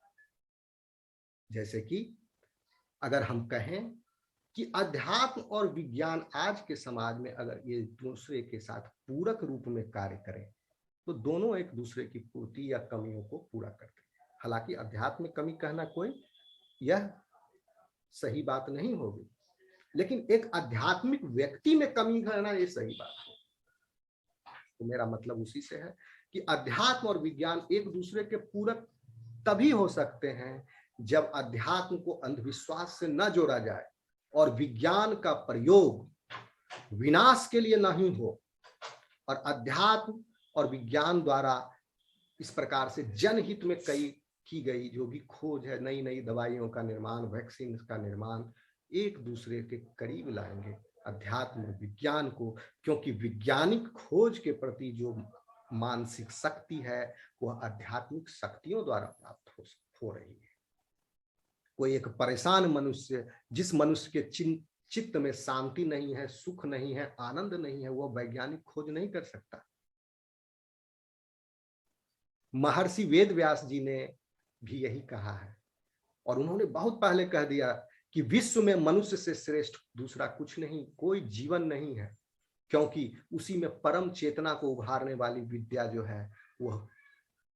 C: जैसे कि अगर हम कहें कि अध्यात्म और विज्ञान आज के समाज में अगर ये दूसरे के साथ पूरक रूप में कार्य करें तो दोनों एक दूसरे की पूर्ति या कमियों को पूरा करते हैं। हालांकि अध्यात्म में कमी कहना कोई यह सही बात नहीं होगी, लेकिन एक आध्यात्मिक व्यक्ति में कमी करना ये सही बात है। तो मेरा मतलब उसी से है कि अध्यात्म और विज्ञान एक दूसरे के पूरक तभी हो सकते हैं जब अध्यात्म को अंधविश्वास से न जोड़ा जाए और विज्ञान का प्रयोग विनाश के लिए नहीं हो, और अध्यात्म और विज्ञान द्वारा इस प्रकार से जनहित में की गई जो भी खोज है, नई नई दवाइयों का निर्माण, वैक्सीन का निर्माण, एक दूसरे के करीब लाएंगे अध्यात्म और विज्ञान को, क्योंकि वैज्ञानिक खोज के प्रति जो मानसिक शक्ति है वह आध्यात्मिक शक्तियों द्वारा प्राप्त हो रही है। कोई एक परेशान मनुष्य, जिस मनुष्य के चित्त में शांति नहीं है, सुख नहीं है, आनंद नहीं है, वह वैज्ञानिक खोज नहीं कर सकता। महर्षि वेद व्यास जी ने भी यही कहा है, और उन्होंने बहुत पहले कह दिया कि विश्व में मनुष्य से श्रेष्ठ दूसरा कुछ नहीं, कोई जीवन नहीं है, क्योंकि उसी में परम चेतना को उभारने वाली विद्या जो है वह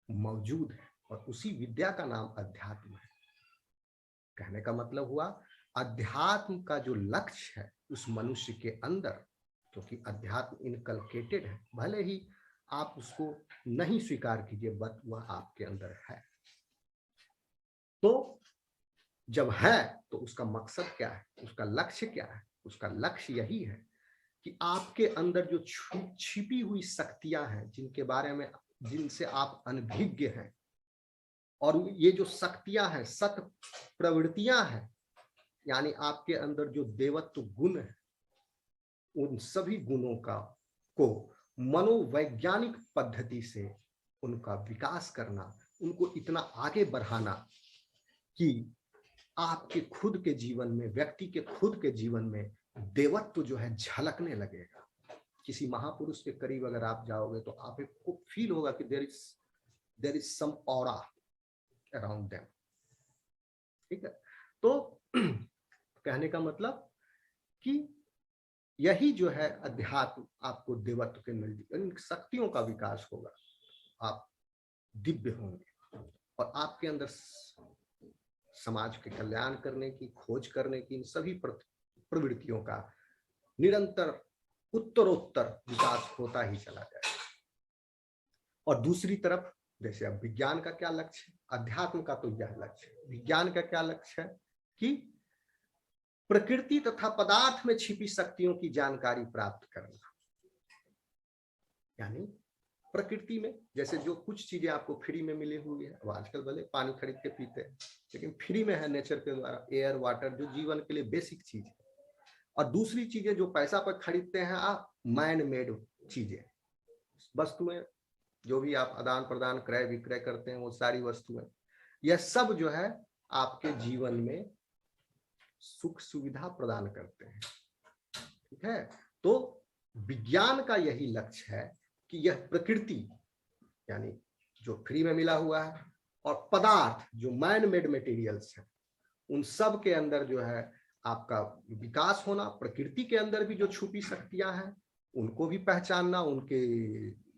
C: मौजूद है, और उसी विद्या का नाम अध्यात्म है। कहने का मतलब हुआ अध्यात्म का जो लक्ष्य है उस मनुष्य के अंदर, क्योंकि अध्यात्म इनकलकेटेड है, भले ही आप उसको नहीं स्वीकार कीजिए, बट वह आपके अंदर है। तो जब है तो उसका मकसद क्या है, उसका लक्ष्य क्या है? उसका लक्ष्य यही है कि आपके अंदर जो छिपी हुई शक्तियां हैं, जिनके बारे में, जिनसे आप अनभिज्ञ हैं, और ये जो शक्तियां हैं, सत प्रवृत्तियां हैं, यानी आपके अंदर जो देवत्व गुण है, उन सभी गुणों को मनोवैज्ञानिक पद्धति से उनका विकास करना, उनको इतना आगे बढ़ाना कि आपके खुद के जीवन में, व्यक्ति के खुद के जीवन में देवत्व जो है झलकने लगेगा। किसी महापुरुष के करीब अगर आप जाओगे तो आपको फील होगा कि there is some aura around them. ठीक है, तो कहने का मतलब कि यही जो है अध्यात्म आपको देवत्व के मिल, शक्तियों का विकास होगा, आप दिव्य होंगे, और आपके अंदर समाज के कल्याण करने की, खोज करने की, इन सभी प्रवृत्तियों का निरंतर उत्तरोत्तर विकास होता ही चला जाएगा। और दूसरी तरफ जैसे अब विज्ञान का क्या लक्ष्य है, अध्यात्म का तो यह लक्ष्य है, विज्ञान का क्या लक्ष्य है कि प्रकृति तथा पदार्थ में छिपी शक्तियों की जानकारी प्राप्त करना। यानी प्रकृति में जैसे जो कुछ चीजें आपको फ्री में मिली हुई है, अब आजकल भले पानी खरीद के पीते हैं, लेकिन फ्री में है नेचर के द्वारा, एयर, वाटर, जो जीवन के लिए बेसिक चीज है। और दूसरी चीजें जो पैसा पर खरीदते हैं आप, मैन मेड चीजें, वस्तुएं, जो भी आप आदान प्रदान क्रय विक्रय करते हैं, वो सारी वस्तुएं, यह सब जो है आपके जीवन में सुख सुविधा प्रदान करते हैं। ठीक है, तो विज्ञान का यही लक्ष्य है कि यह प्रकृति, यानी जो फ्री में मिला हुआ है, और पदार्थ जो मैन मेड मटेरियल्स हैं, उन सब के अंदर जो है आपका विकास होना, प्रकृति के अंदर भी जो छुपी शक्तियां हैं उनको भी पहचानना, उनके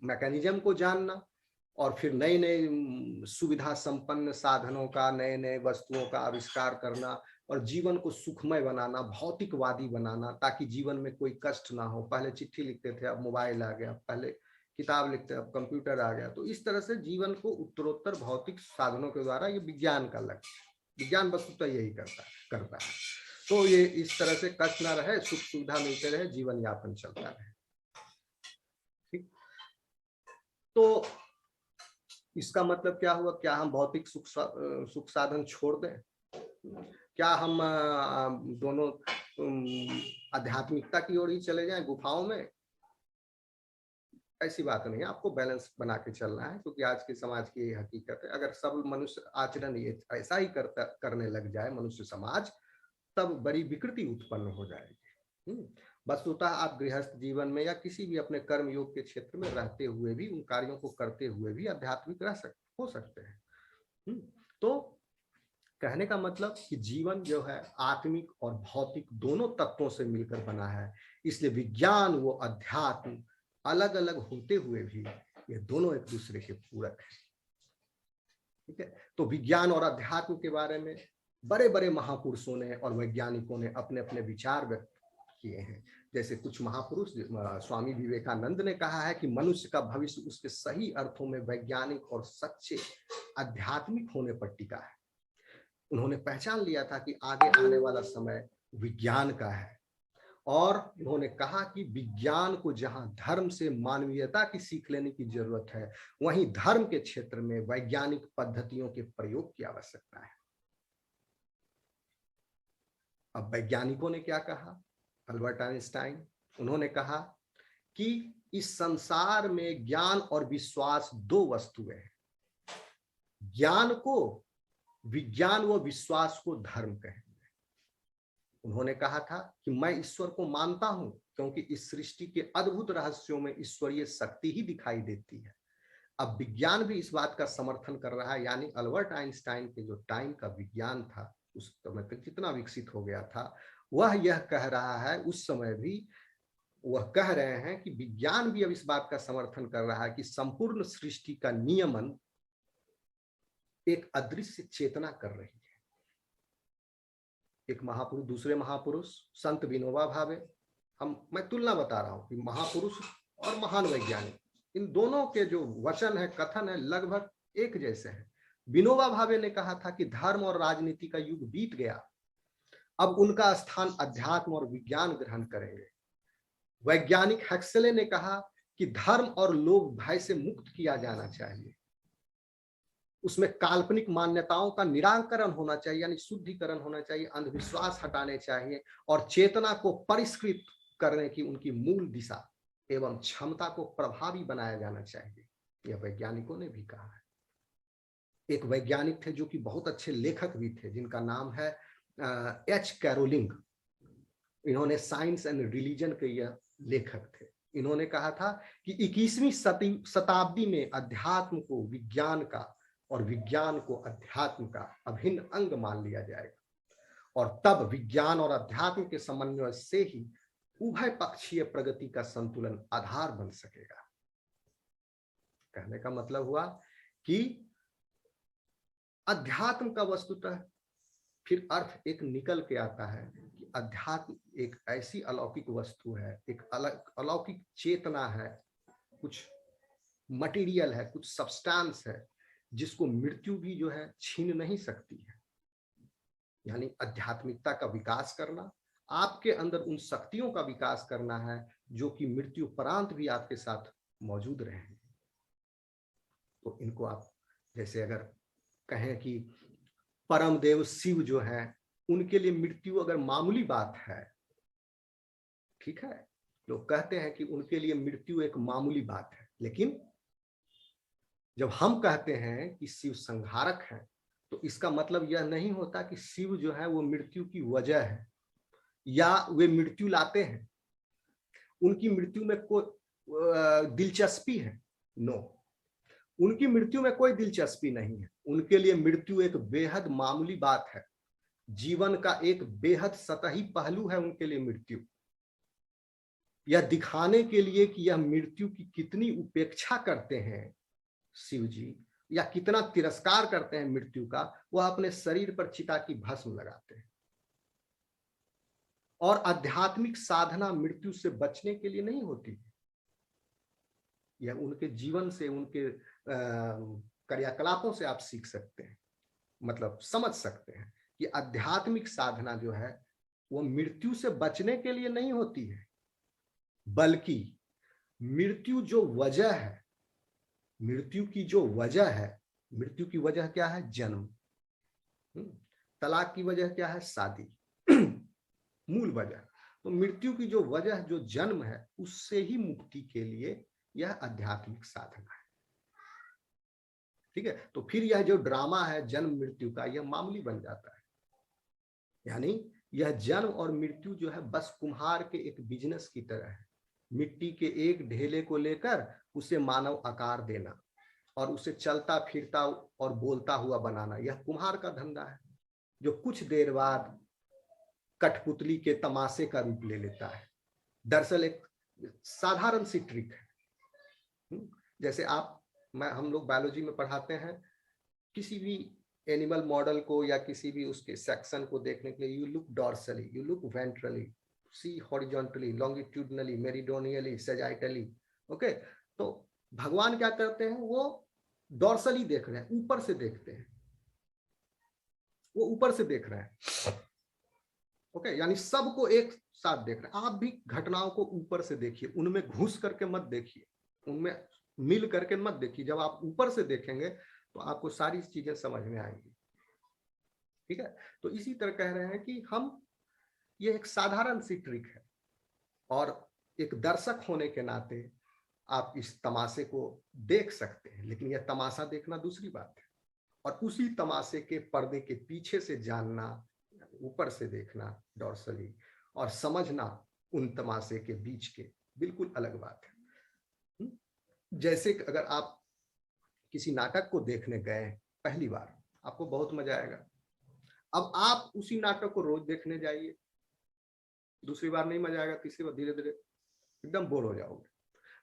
C: मैकेनिज्म को जानना, और फिर नए नए सुविधा संपन्न साधनों का, नए नए वस्तुओं का आविष्कार करना, और जीवन को सुखमय बनाना, भौतिकवादी बनाना, ताकि जीवन में कोई कष्ट ना हो। पहले चिट्ठी लिखते थे, अब मोबाइल आ गया, पहले किताब लिखते, अब कंप्यूटर आ गया। तो इस तरह से जीवन को उत्तरोत्तर भौतिक साधनों के द्वारा, ये विज्ञान का लक्ष्य, विज्ञान वस्तुतः यही करता है। तो ये इस तरह से कष्ट ना रहे, सुख सुविधा मिलते रहे, जीवन यापन चलता रहे। ठीक, तो इसका मतलब क्या हुआ? क्या हम भौतिक सुख साधन छोड़ दें? क्या हम दोनों आध्यात्मिकता की ओर ही चले जाएं, गुफाओं में? ऐसी बात नहीं है, आपको बैलेंस बना के चलना है, क्योंकि आज के समाज की ये हकीकत है। अगर सब मनुष्य आचरण ये ऐसा ही करने लग जाए मनुष्य समाज, तब बड़ी विकृति उत्पन्न हो जाएगी। वस्तुतः आप गृहस्थ जीवन में या किसी भी अपने कर्म योग के क्षेत्र में रहते हुए भी, उन कार्यों को करते हुए भी आध्यात्मिक हो सकते हैं। तो कहने का मतलब कि जीवन जो है आत्मिक और भौतिक दोनों तत्वों से मिलकर बना है, इसलिए विज्ञान वो अध्यात्म अलग अलग होते हुए भी ये दोनों एक दूसरे के पूरक हैं। ठीक है, तो विज्ञान और अध्यात्म के बारे में बड़े बड़े महापुरुषों ने और वैज्ञानिकों ने अपने अपने विचार व्यक्त किए हैं। जैसे कुछ महापुरुष, स्वामी विवेकानंद ने कहा है कि मनुष्य का भविष्य उसके सही अर्थों में वैज्ञानिक और सच्चे आध्यात्मिक होने पर टिका है। उन्होंने पहचान लिया था कि आगे आने वाला समय विज्ञान का है, और उन्होंने कहा कि विज्ञान को जहां धर्म से मानवीयता की सीख लेने की जरूरत है, वहीं धर्म के क्षेत्र में वैज्ञानिक पद्धतियों के प्रयोग की आवश्यकता है। अब वैज्ञानिकों ने क्या कहा? अल्बर्ट आइंस्टाइन, उन्होंने कहा कि इस संसार में ज्ञान और विश्वास दो वस्तुएं हैं। ज्ञान को विज्ञान व विश्वास को धर्म कहेंगे। उन्होंने कहा था कि मैं ईश्वर को मानता हूं क्योंकि इस सृष्टि के अद्भुत रहस्यों में ईश्वरीय शक्ति ही दिखाई देती है। अब विज्ञान भी इस बात का समर्थन कर रहा है, यानी अल्बर्ट आइंस्टाइन के जो टाइम का विज्ञान था, उस समय तक जितना विकसित हो गया था, वह यह कह रहा है, उस समय भी वह कह रहे हैं कि विज्ञान भी अब इस बात का समर्थन कर रहा है कि संपूर्ण सृष्टि का नियमन एक अदृश्य चेतना कर रही है। एक महापुरुष, दूसरे महापुरुष संत विनोबा भावे, मैं तुलना बता रहा हूं कि महापुरुष और महान वैज्ञानिक, इन दोनों के जो वचन है, कथन है, लगभग एक जैसे हैं। विनोबा भावे ने कहा था कि धर्म और राजनीति का युग बीत गया, अब उनका स्थान अध्यात्म और विज्ञान ग्रहण करेंगे। वैज्ञानिक हेक्सले ने कहा कि धर्म और लोभ भय से मुक्त किया जाना चाहिए, उसमें काल्पनिक मान्यताओं का निराकरण होना चाहिए, यानी शुद्धिकरण होना चाहिए, अंधविश्वास हटाने चाहिए और चेतना को परिष्कृत करने की उनकी मूल दिशा एवं क्षमता को प्रभावी बनाया जाना चाहिए। यह वैज्ञानिकों ने भी कहा है। एक वैज्ञानिक थे जो कि बहुत अच्छे लेखक भी थे, जिनका नाम है एच कैरोलिंग। इन्होंने साइंस एंड रिलीजन के यह लेखक थे। इन्होंने कहा था कि 21वीं शताब्दी में अध्यात्म को विज्ञान का और विज्ञान को अध्यात्म का अभिन्न अंग मान लिया जाएगा, और तब विज्ञान और अध्यात्म के समन्वय से ही उभय पक्षीय प्रगति का संतुलन आधार बन सकेगा। कहने का मतलब हुआ कि अध्यात्म का वस्तुतः फिर अर्थ एक निकल के आता है कि अध्यात्म एक ऐसी अलौकिक वस्तु है, एक अलौकिक चेतना है, कुछ मटेरियल है, कुछ सब्सटेंस है, जिसको मृत्यु भी जो है छीन नहीं सकती है। यानी आध्यात्मिकता का विकास करना, आपके अंदर उन शक्तियों का विकास करना है जो कि मृत्यु परांत भी आपके साथ मौजूद रहेंगे। तो इनको आप जैसे अगर कहें कि परम देव शिव जो है, उनके लिए मृत्यु अगर मामूली बात है, ठीक है, लोग कहते हैं कि उनके लिए मृत्यु एक मामूली बात है, लेकिन जब हम कहते हैं कि शिव संहारक है, तो इसका मतलब यह नहीं होता कि शिव जो है वो मृत्यु की वजह है या वे मृत्यु लाते हैं, उनकी मृत्यु में कोई दिलचस्पी है। नो, उनकी मृत्यु में कोई दिलचस्पी नहीं है। उनके लिए मृत्यु एक बेहद मामूली बात है, जीवन का एक बेहद सतही पहलू है उनके लिए मृत्यु। यह दिखाने के लिए कि यह मृत्यु की कितनी उपेक्षा करते हैं शिव जी, या कितना तिरस्कार करते हैं मृत्यु का, वह अपने शरीर पर चिता की भस्म लगाते हैं। और आध्यात्मिक साधना मृत्यु से बचने के लिए नहीं होती है, यह उनके जीवन से, उनके क्रियाकलापों से आप सीख सकते हैं, मतलब समझ सकते हैं कि आध्यात्मिक साधना जो है वो मृत्यु से बचने के लिए नहीं होती है, बल्कि मृत्यु जो वजह है, मृत्यु की जो वजह है, मृत्यु की वजह क्या है? जन्म। तलाक की वजह क्या है? शादी। मूल वजह। तो मृत्यु की जो वजह, जो जन्म है, उससे ही मुक्ति के लिए यह आध्यात्मिक साधना है। ठीक है, तो फिर यह जो ड्रामा है जन्म मृत्यु का, यह मामूली बन जाता है। यानी यह जन्म और मृत्यु जो है बस कुम्हार के एक बिजनेस की तरह है। मिट्टी के एक ढेले को लेकर उसे मानव आकार देना और उसे चलता फिरता और बोलता हुआ बनाना, यह कुम्हार का धंधा है, जो कुछ देर बाद कठपुतली के तमाशे का रूप ले लेता है। दरअसल एक साधारण सी ट्रिक है। जैसे हम लोग बायोलॉजी में पढ़ाते हैं, किसी भी एनिमल मॉडल को या किसी भी उसके सेक्शन को देखने के लिए you look dorsally, you look ventrally, see horizontally, longitudinally, meridionally, sagittally. Okay, तो भगवान क्या करते हैं, वो डॉर्सली देख रहे हैं, ऊपर से देखते हैं, वो ऊपर से देख रहे हैं। ओके, यानी सबको एक साथ देख रहे हैं। आप भी घटनाओं को ऊपर से देखिए, उनमें घुस करके मत देखिए, उनमें मिल करके मत देखिए। जब आप ऊपर से देखेंगे तो आपको सारी चीजें समझ में आएंगी। ठीक है, तो इसी तरह कह रहे हैं कि हम, ये एक साधारण सी ट्रिक है, और एक दर्शक होने के नाते आप इस तमाशे को देख सकते हैं, लेकिन यह तमाशा देखना दूसरी बात है, और उसी तमाशे के पर्दे के पीछे से जानना, ऊपर से देखना डॉर्सली, और समझना उन तमाशे के बीच के, बिल्कुल अलग बात है। जैसे अगर आप किसी नाटक को देखने गए पहली बार, आपको बहुत मजा आएगा। अब आप उसी नाटक को रोज देखने जाइए, दूसरी बार नहीं मजा आएगा, तीसरी बार धीरे धीरे एकदम बोर हो जाओगे।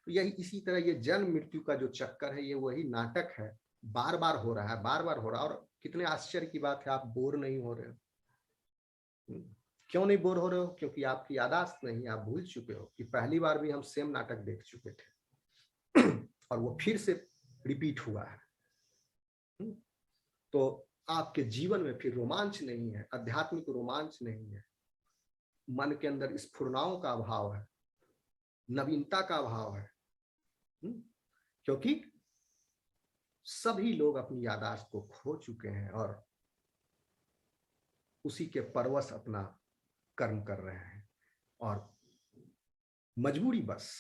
C: तो यही, इसी तरह ये जन्म मृत्यु का जो चक्कर है, ये वही नाटक है, बार बार हो रहा है, बार बार हो रहा है। और कितने आश्चर्य की बात है, आप बोर नहीं हो रहे हो। क्यों नहीं बोर हो रहे हो? क्योंकि आपकी याददाश्त नहीं, आप भूल चुके हो कि पहली बार भी हम सेम नाटक देख चुके थे और वो फिर से रिपीट हुआ है। तो आपके जीवन में फिर रोमांच नहीं है, आध्यात्मिक रोमांच नहीं है, मन के अंदर स्फुरनाओं का अभाव है, नवीनता का अभाव है, क्योंकि सभी लोग अपनी याददाश्त को खो चुके हैं और उसी के परवश अपना कर्म कर रहे हैं, और मजबूरी बस।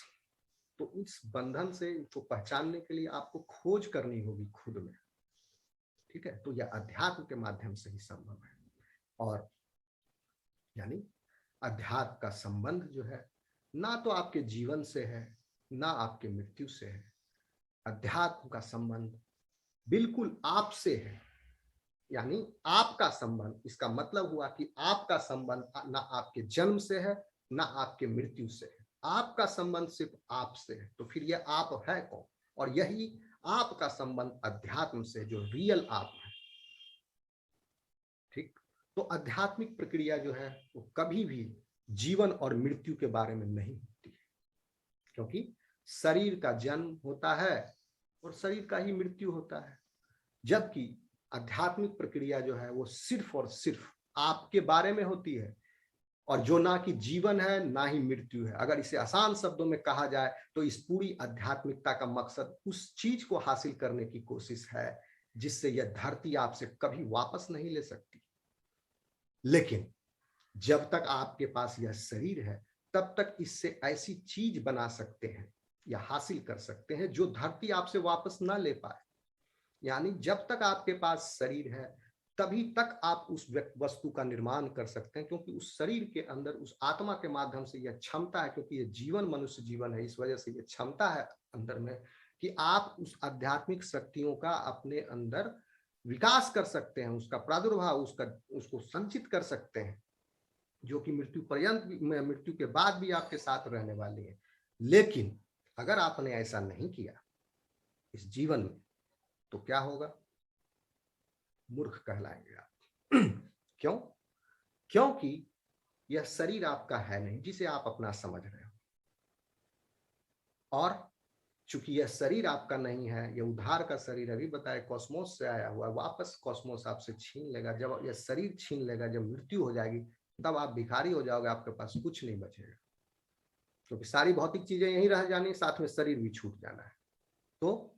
C: तो इस बंधन से इसको पहचानने के लिए आपको खोज करनी होगी खुद में। ठीक है, तो यह अध्यात्म के माध्यम से ही संभव है। और यानी अध्यात्म का संबंध जो है, ना तो आपके जीवन से है, ना आपके मृत्यु से है। अध्यात्म का संबंध बिल्कुल आपसे है, यानी आपका संबंध। इसका मतलब हुआ कि आपका संबंध ना आपके जन्म से है, ना आपके मृत्यु से है। आपका संबंध सिर्फ आपसे है। तो फिर यह आप है कौन? और यही आपका संबंध अध्यात्म से, जो रियल आप है। ठीक, तो आध्यात्मिक प्रक्रिया जो है वो कभी भी जीवन और मृत्यु के बारे में नहीं होती है, क्योंकि शरीर का जन्म होता है और शरीर का ही मृत्यु होता है। जबकि आध्यात्मिक प्रक्रिया जो है वो सिर्फ और सिर्फ आपके बारे में होती है, और जो ना कि जीवन है ना ही मृत्यु है। अगर इसे आसान शब्दों में कहा जाए तो इस पूरी आध्यात्मिकता का मकसद उस चीज को हासिल करने की कोशिश है जिससे यह धरती आपसे कभी वापस नहीं ले सकती। लेकिन जब तक आपके पास यह शरीर है, तब तक इससे ऐसी चीज बना सकते हैं या हासिल कर सकते हैं जो धरती आपसे वापस ना ले पाए। यानी जब तक आपके पास शरीर है, तभी तक आप उस वस्तु का निर्माण कर सकते हैं, क्योंकि उस शरीर के अंदर, उस आत्मा के माध्यम से यह क्षमता है, क्योंकि यह जीवन मनुष्य जीवन है, इस वजह से यह क्षमता है अंदर में कि आप उस आध्यात्मिक शक्तियों का अपने अंदर विकास कर सकते हैं, उसका प्रादुर्भाव, उसको संचित कर सकते हैं, जो कि मृत्यु पर्यंत, मृत्यु के बाद भी आपके साथ रहने वाली है। लेकिन अगर आपने ऐसा नहीं किया इस जीवन में, तो क्या होगा? मूर्ख कहलाएंगे आप। क्यों? क्योंकि यह शरीर आपका है नहीं जिसे आप अपना समझ रहे हो, और चूंकि यह शरीर आपका नहीं है, यह उधार का शरीर, अभी बताया कॉस्मोस से आया हुआ, वापस कॉस्मोस आपसे छीन लेगा। जब यह शरीर छीन लेगा, जब मृत्यु हो जाएगी, तब आप भिखारी हो जाओगे, आपके पास कुछ नहीं बचेगा, क्योंकि सारी भौतिक चीजें यहीं रह जानी, साथ में शरीर भी छूट जाना है। तो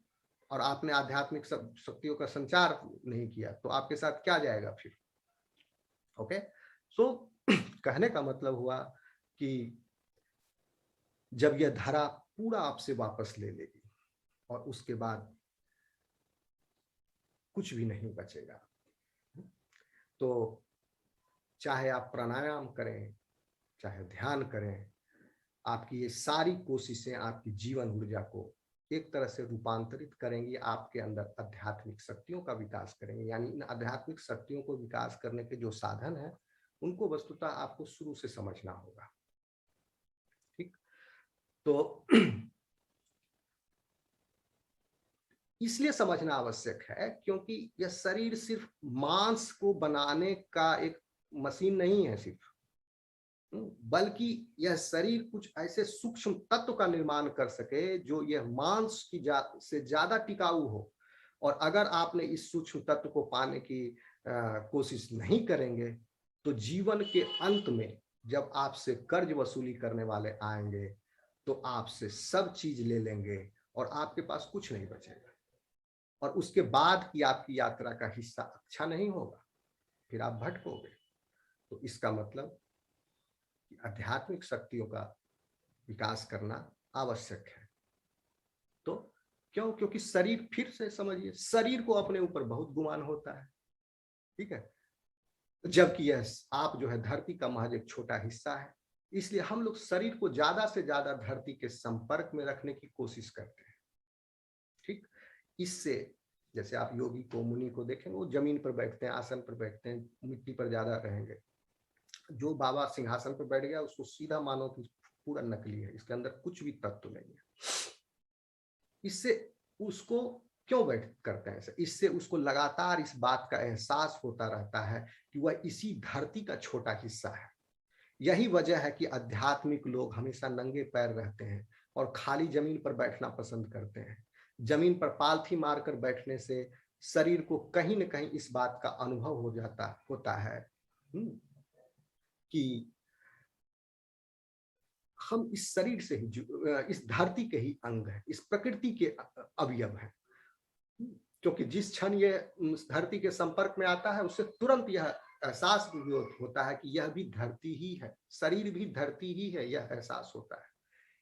C: और आपने आध्यात्मिक शक्तियों का संचार नहीं किया, तो आपके साथ क्या जाएगा फिर? ओके, सो कहने का मतलब हुआ कि जब यह धरा पूरा आपसे वापस ले लेगी, और उसके बाद कुछ भी नहीं बचेगा। तो चाहे आप प्राणायाम करें, चाहे ध्यान करें, आपकी ये सारी कोशिशें आपकी जीवन ऊर्जा को एक तरह से रूपांतरित करेंगी, आपके अंदर आध्यात्मिक शक्तियों का विकास करेंगे। यानी इन आध्यात्मिक शक्तियों को विकास करने के जो साधन है, उनको वस्तुतः आपको शुरू से समझना होगा। ठीक, तो इसलिए समझना आवश्यक है क्योंकि यह शरीर सिर्फ मांस को बनाने का एक मशीन नहीं है सिर्फ, बल्कि यह शरीर कुछ ऐसे सूक्ष्म तत्व का निर्माण कर सके जो यह मांस की से ज्यादा टिकाऊ हो। और अगर आपने इस सूक्ष्म तत्व को पाने की कोशिश नहीं करेंगे तो जीवन के अंत में जब आपसे कर्ज वसूली करने वाले आएंगे तो आपसे सब चीज ले लेंगे और आपके पास कुछ नहीं बचेगा। और उसके बाद की आपकी यात्रा का हिस्सा अच्छा नहीं होगा, फिर आप भटकोगे। तो इसका मतलब कि आध्यात्मिक शक्तियों का विकास करना आवश्यक है। तो क्यों? क्योंकि शरीर, फिर से समझिए, शरीर को अपने ऊपर बहुत गुमान होता है, ठीक है, जबकि यह आप जो है धरती का महज एक छोटा हिस्सा है। इसलिए हम लोग शरीर को ज्यादा से ज्यादा धरती के संपर्क में रखने की कोशिश करते हैं, ठीक। इससे जैसे आप योगी को, मुनि को देखेंगे, वो जमीन पर बैठते हैं, आसन पर बैठते हैं, मिट्टी पर ज्यादा रहेंगे। जो बाबा सिंहासन पर बैठ गया उसको सीधा मानो कि पूरा नकली है, इसके अंदर कुछ भी तत्व नहीं है। इससे उसको क्यों बैठ करते हैं? इससे उसको लगातार इस बात का एहसास होता रहता है कि वह इसी धरती का छोटा हिस्सा है। यही वजह है कि आध्यात्मिक लोग हमेशा नंगे पैर रहते हैं और खाली जमीन पर बैठना पसंद करते हैं। जमीन पर पालथी मारकर बैठने से शरीर को कहीं न कहीं इस बात का अनुभव होता है कि हम इस शरीर से ही, इस धरती के ही अंग हैं, इस प्रकृति के अवयव हैं। क्योंकि जिस क्षण ये धरती के संपर्क में आता है उससे तुरंत यह एहसास होता है कि यह भी धरती ही है, शरीर भी धरती ही है, यह एहसास होता है।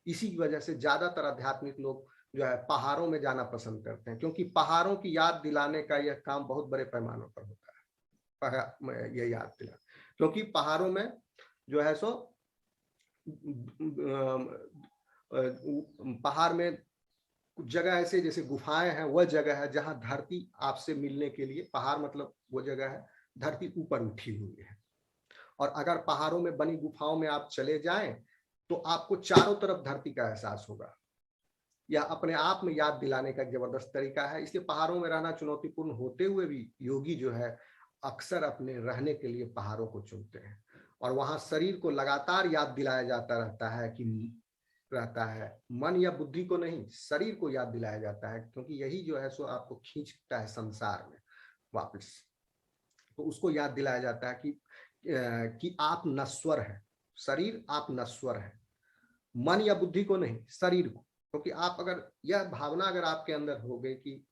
C: इसी की वजह से ज्यादातर आध्यात्मिक लोग जो है पहाड़ों में जाना पसंद करते हैं, क्योंकि पहाड़ों की याद दिलाने का यह काम बहुत बड़े पैमानों पर होता है। यह याद दिलाना, क्योंकि पहाड़ों में जो है सो पहाड़ में कुछ जगह ऐसे जैसे गुफाएं हैं, वह जगह है जहां धरती आपसे मिलने के लिए, पहाड़ मतलब वो जगह है धरती ऊपर उठी हुई है। और अगर पहाड़ों में बनी गुफाओं में आप चले जाएं तो आपको चारों तरफ धरती का एहसास होगा। यह अपने आप में याद दिलाने का जबरदस्त तरीका है। इसलिए पहाड़ों में रहना चुनौतीपूर्ण होते हुए भी योगी जो है अक्सर अपने रहने के लिए पहाड़ों को चुनते हैं, और वहां शरीर को लगातार याद दिलाया जाता रहता है, मन या बुद्धि को नहीं, शरीर को याद दिलाया जाता है, क्योंकि यही जो है सो आपको खींचता है संसार में वापस। तो उसको याद दिलाया जाता है कि आप नश्वर हैं, शरीर आप नश्वर हैं, मन या बुद्धि को नहीं, शरीर को। क्योंकि आप अगर यह भावना अगर आपके अंदर हो गई कि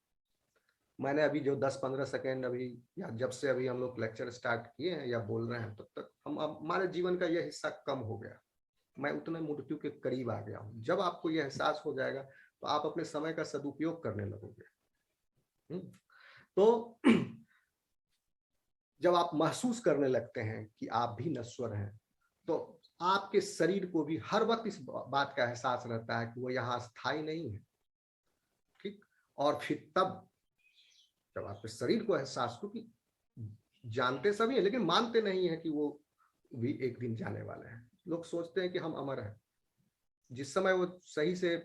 C: मैंने अभी जो 10-15 सेकेंड अभी, या जब से अभी हम लोग लेक्चर स्टार्ट किए हैं या बोल रहे हैं, तब तक हमारे जीवन का यह हिस्सा कम हो गया, मैं उतने मृत्यु के करीब आ गया हूं। जब आपको यह एहसास हो जाएगा तो आप अपने समय का सदुपयोग करने लगोगे। तो जब आप महसूस करने लगते हैं कि आप भी नश्वर हैं, तो आपके शरीर को भी हर वक्त इस बात का एहसास रहता है कि वो यहाँ स्थायी नहीं है, ठीक। और फिर तब जब आपके शरीर को एहसास, क्योंकि जानते सभी है लेकिन मानते नहीं है कि वो भी एक दिन जाने वाले हैं। लोग सोचते हैं कि हम अमर हैं, जिस समय वो सही से,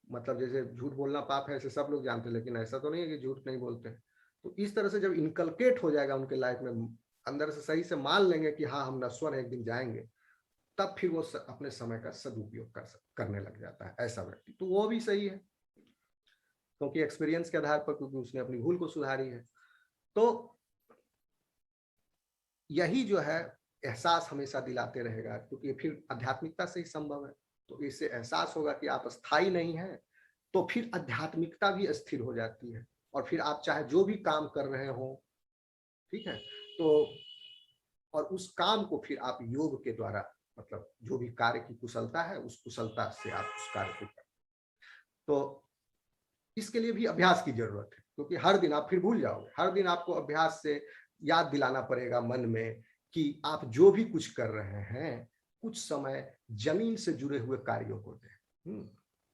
C: मतलब जैसे झूठ बोलना पाप है ऐसे सब लोग जानते हैं, लेकिन ऐसा तो नहीं है कि झूठ नहीं बोलते हैं। तो इस तरह से जब इनकलकेट हो जाएगा उनके लाइफ में, अंदर से सही से मान लेंगे कि हाँ हम नश्वर एक दिन जाएंगे, तब फिर वो अपने समय का सदुपयोग करने लग जाता है ऐसा व्यक्ति। तो वो भी सही है, क्योंकि एक्सपीरियंस के आधार पर, क्योंकि उसने अपनी भूल को सुधारी है। तो यही जो है एहसास हमेशा दिलाते रहेगा, क्योंकि फिर आध्यात्मिकता से ही संभव है। तो इससे एहसास होगा कि आप स्थायी नहीं हैं, तो फिर आध्यात्मिकता भी अस्थिर हो जाती है, और फिर आप चाहे जो भी काम कर रहे हो, ठीक है, तो और उस काम को फिर आप योग के द्वारा, मतलब जो भी कार्य की कुशलता है उस कुशलता से आप उस कार्य को करें। तो इसके लिए भी अभ्यास की जरूरत है, क्योंकि हर दिन आप फिर भूल जाओगे। हर दिन आपको अभ्यास से याद दिलाना पड़ेगा मन में कि आप जो भी कुछ कर रहे हैं, कुछ समय जमीन से जुड़े हुए कार्यों को दें।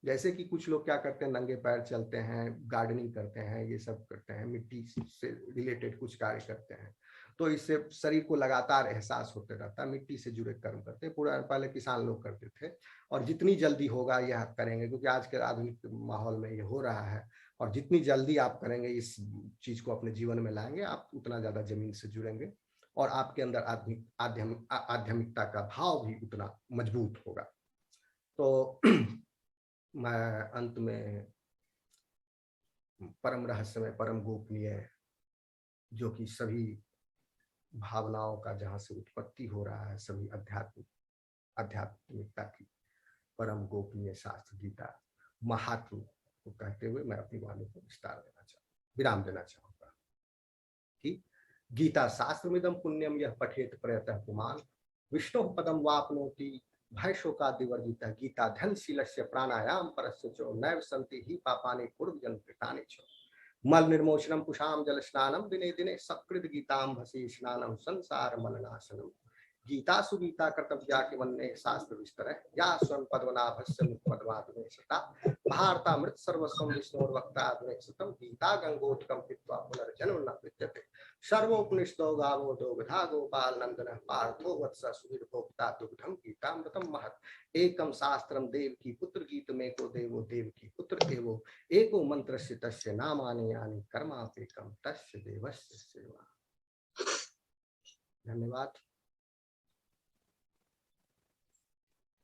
C: जैसे कि कुछ लोग क्या करते हैं, नंगे पैर चलते हैं, गार्डनिंग करते हैं, ये सब करते हैं, मिट्टी से रिलेटेड कुछ कार्य करते हैं, तो इससे शरीर को लगातार एहसास होते रहता है। मिट्टी से जुड़े कर्म करते हैं, पूरा पहले किसान लोग करते थे, और जितनी जल्दी होगा यह करेंगे, क्योंकि आज के आधुनिक माहौल में ये हो रहा है, और जितनी जल्दी आप करेंगे, इस चीज को अपने जीवन में लाएंगे, आप उतना ज्यादा जमीन से जुड़ेंगे और आपके अंदर आध्यात्मिकता का भाव भी उतना मजबूत होगा। तो मैं अंत में परम रहस्यमय, परम गोपनीय, जो कि सभी भावनाओं का जहाँ से उत्पत्ति हो रहा है, सभी आध्यात्मिकता की परम गोपनीय शास्त्र गीता महात्म को कहते हुए मैं अपनी वाणी को विराम देना चाहूंगा कि गीता शास्त्रमिदं पुण्यम यह पठेत प्रयतः पुमान् विष्णु पदम वाप्नोति भय शोकादिवर्जितः गीता ध्यानशीलस्य प्राणायाम परस्य च नैव सन्ति हि पापानि पूर्वजन्म कृतानि च मल निर्मोचनम कुशाम जल स्नानम दिने दिने सकृत गीताम भसी स्नानम संसार मलनाशनम गीता सुगीता कर्तव्या के वन्ने शास्त्र विस्तर या स्वयं पद्मनाभस्य मुखपद्मात्मे सता भारतामृत सर्वस्वं विष्णुर्वक्तात्मे सतम गीता गंगोत्कम पित्वा पुनर्जन्म न विद्यते सर्वोपनिषदो गावो दोग्धा गोपाल नंदन पार्थो वत्स सुधीर भोक्ता दुग्धम गीतामृतम महत् एकम शास्त्रम देव की पुत्र गीत में को देवो देव की पुत्र एवो एको मंत्रस्य तस्य नामानि यानि कर्मापेकम तस्य देवस्य सेवा। धन्यवाद।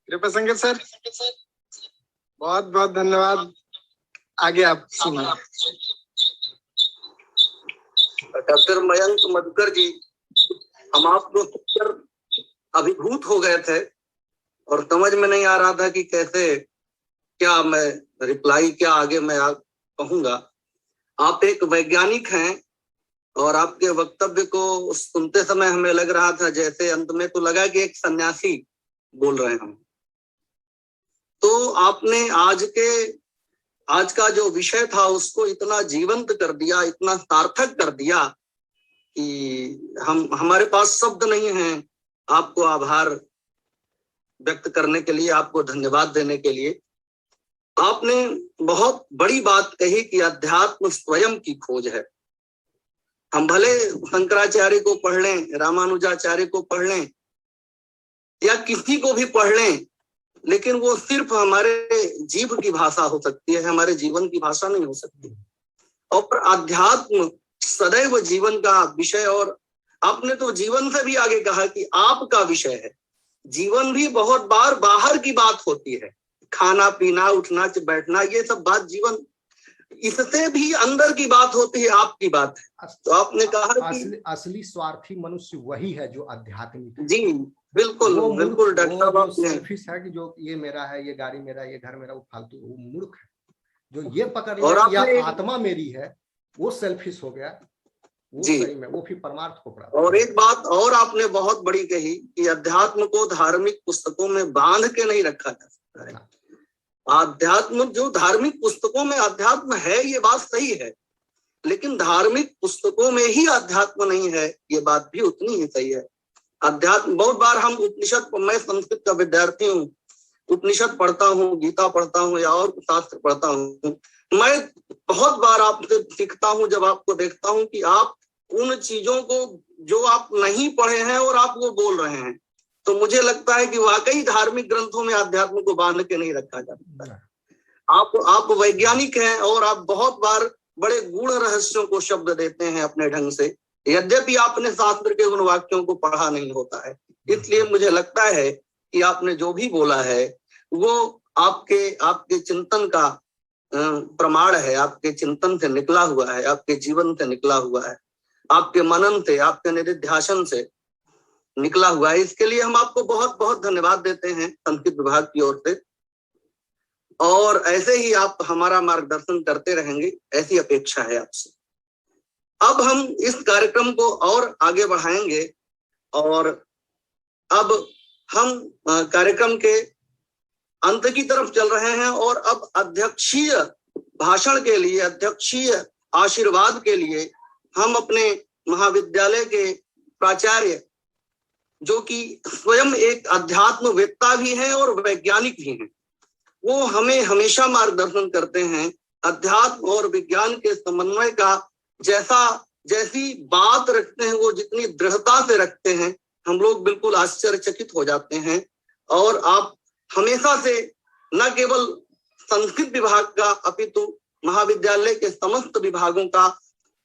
D: कृपा संकेत सर, बहुत बहुत धन्यवाद। आगे आप सुनिए।
B: डॉक्टर मयंक मधुकर जी, हम आपको सुनकर अभिभूत हो गए थे और समझ में नहीं आ रहा था कि कैसे, क्या मैं रिप्लाई, क्या आगे मैं कहूंगा। आप एक वैज्ञानिक हैं और आपके वक्तव्य को सुनते समय हमें लग रहा था जैसे अंत में तो लगा कि एक सन्यासी बोल रहे हैं। तो आपने आज का जो विषय था उसको इतना जीवंत कर दिया, इतना सार्थक कर दिया कि हमारे पास शब्द नहीं है आपको आभार व्यक्त करने के लिए, आपको धन्यवाद देने के लिए। आपने बहुत बड़ी बात कही कि अध्यात्म स्वयं की खोज है। हम भले शंकराचार्य को पढ़ लें, रामानुजाचार्य को पढ़ लें या किसी को भी पढ़ लें, लेकिन वो सिर्फ हमारे जीव की भाषा हो सकती है, हमारे जीवन की भाषा नहीं हो सकती। और अध्यात्म सदैव जीवन का विषय, और आपने तो जीवन से भी आगे कहा कि आपका विषय है। जीवन भी बहुत बार बाहर की बात होती है, खाना पीना उठना बैठना, ये सब बात जीवन, इससे भी अंदर की बात होती है, आपकी बात है। तो आपने कहा कि
C: असली स्वार्थी मनुष्य वही है जो आध्यात्मिक।
B: जी बिल्कुल बिल्कुल डॉक्टर साहब,
C: सेल्फिश है कि जो ये मेरा है, ये गाड़ी मेरा, ये घर मेरा, वो फालतू, वो मूर्ख है। जो ये पकड़ लिया या आत्मा मेरी है, वो सेल्फिश हो गया, वो सही में, वो फिर परमार्थ को प्राप्त।
B: और एक बात और आपने बहुत बड़ी कही कि अध्यात्म को धार्मिक पुस्तकों में बांध के नहीं रखा जा सकता है। आध्यात्म जो धार्मिक पुस्तकों में अध्यात्म है, ये बात सही है, लेकिन धार्मिक पुस्तकों में ही अध्यात्म नहीं है, ये बात भी उतनी ही सही है। अध्यात्म, बहुत बार हम उपनिषद, मैं संस्कृत का विद्यार्थी हूँ, उपनिषद पढ़ता हूँ, गीता पढ़ता हूँ या और शास्त्र पढ़ता हूँ, मैं बहुत बार आपसे सीखता हूँ जब आपको देखता हूँ कि आप उन चीजों को जो आप नहीं पढ़े हैं और आप वो बोल रहे हैं, तो मुझे लगता है कि वाकई धार्मिक ग्रंथों में अध्यात्म को बांध के नहीं रखा जा सकता है। आप वैज्ञानिक हैं और आप बहुत बार बड़े गूढ़ रहस्यों को शब्द देते हैं अपने ढंग से, यद्यपि आपने शास्त्र के उन वाक्यों को पढ़ा नहीं होता है। इसलिए मुझे लगता है कि आपने जो भी बोला है वो आपके चिंतन का प्रमाण है, आपके चिंतन से निकला हुआ है, आपके जीवन से निकला हुआ है, आपके मनन से, आपके निधिध्यासन से निकला हुआ है। इसके लिए हम आपको बहुत बहुत धन्यवाद देते हैं संस्कृत विभाग की ओर से, और ऐसे ही आप हमारा मार्गदर्शन करते रहेंगे, ऐसी अपेक्षा है आपसे। अब हम इस कार्यक्रम को और आगे बढ़ाएंगे और अब हम कार्यक्रम के अंत की तरफ चल रहे हैं और अब अध्यक्षीय भाषण के लिए, अध्यक्षीय आशीर्वाद के लिए हम अपने महाविद्यालय के प्राचार्य, जो कि स्वयं एक अध्यात्मवेत्ता भी हैं और वैज्ञानिक भी हैं, वो हमें हमेशा मार्गदर्शन करते हैं। अध्यात्म और विज्ञान के समन्वय का जैसी बात रखते हैं, वो जितनी दृढ़ता से रखते हैं, हम लोग बिल्कुल आश्चर्यचकित हो जाते हैं। और आप हमेशा से न केवल संस्कृत विभाग का अपितु महाविद्यालय के समस्त विभागों का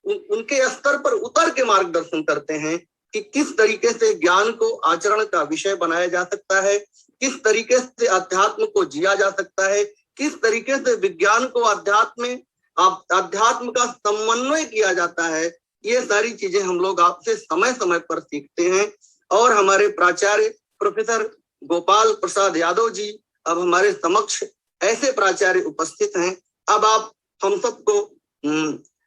B: उनके स्तर पर उतर के मार्गदर्शन करते हैं। कि किस तरीके से ज्ञान को आचरण का विषय बनाया जा सकता है, किस तरीके से अध्यात्म को जिया जा सकता है, किस तरीके से विज्ञान को अध्यात्म का समन्वय किया जाता है। ये सारी चीजें हम लोग आपसे समय समय पर सीखते हैं। और हमारे प्राचार्य प्रोफेसर गोपाल प्रसाद यादव जी अब हमारे समक्ष ऐसे प्राचार्य उपस्थित हैं। अब आप हम सबको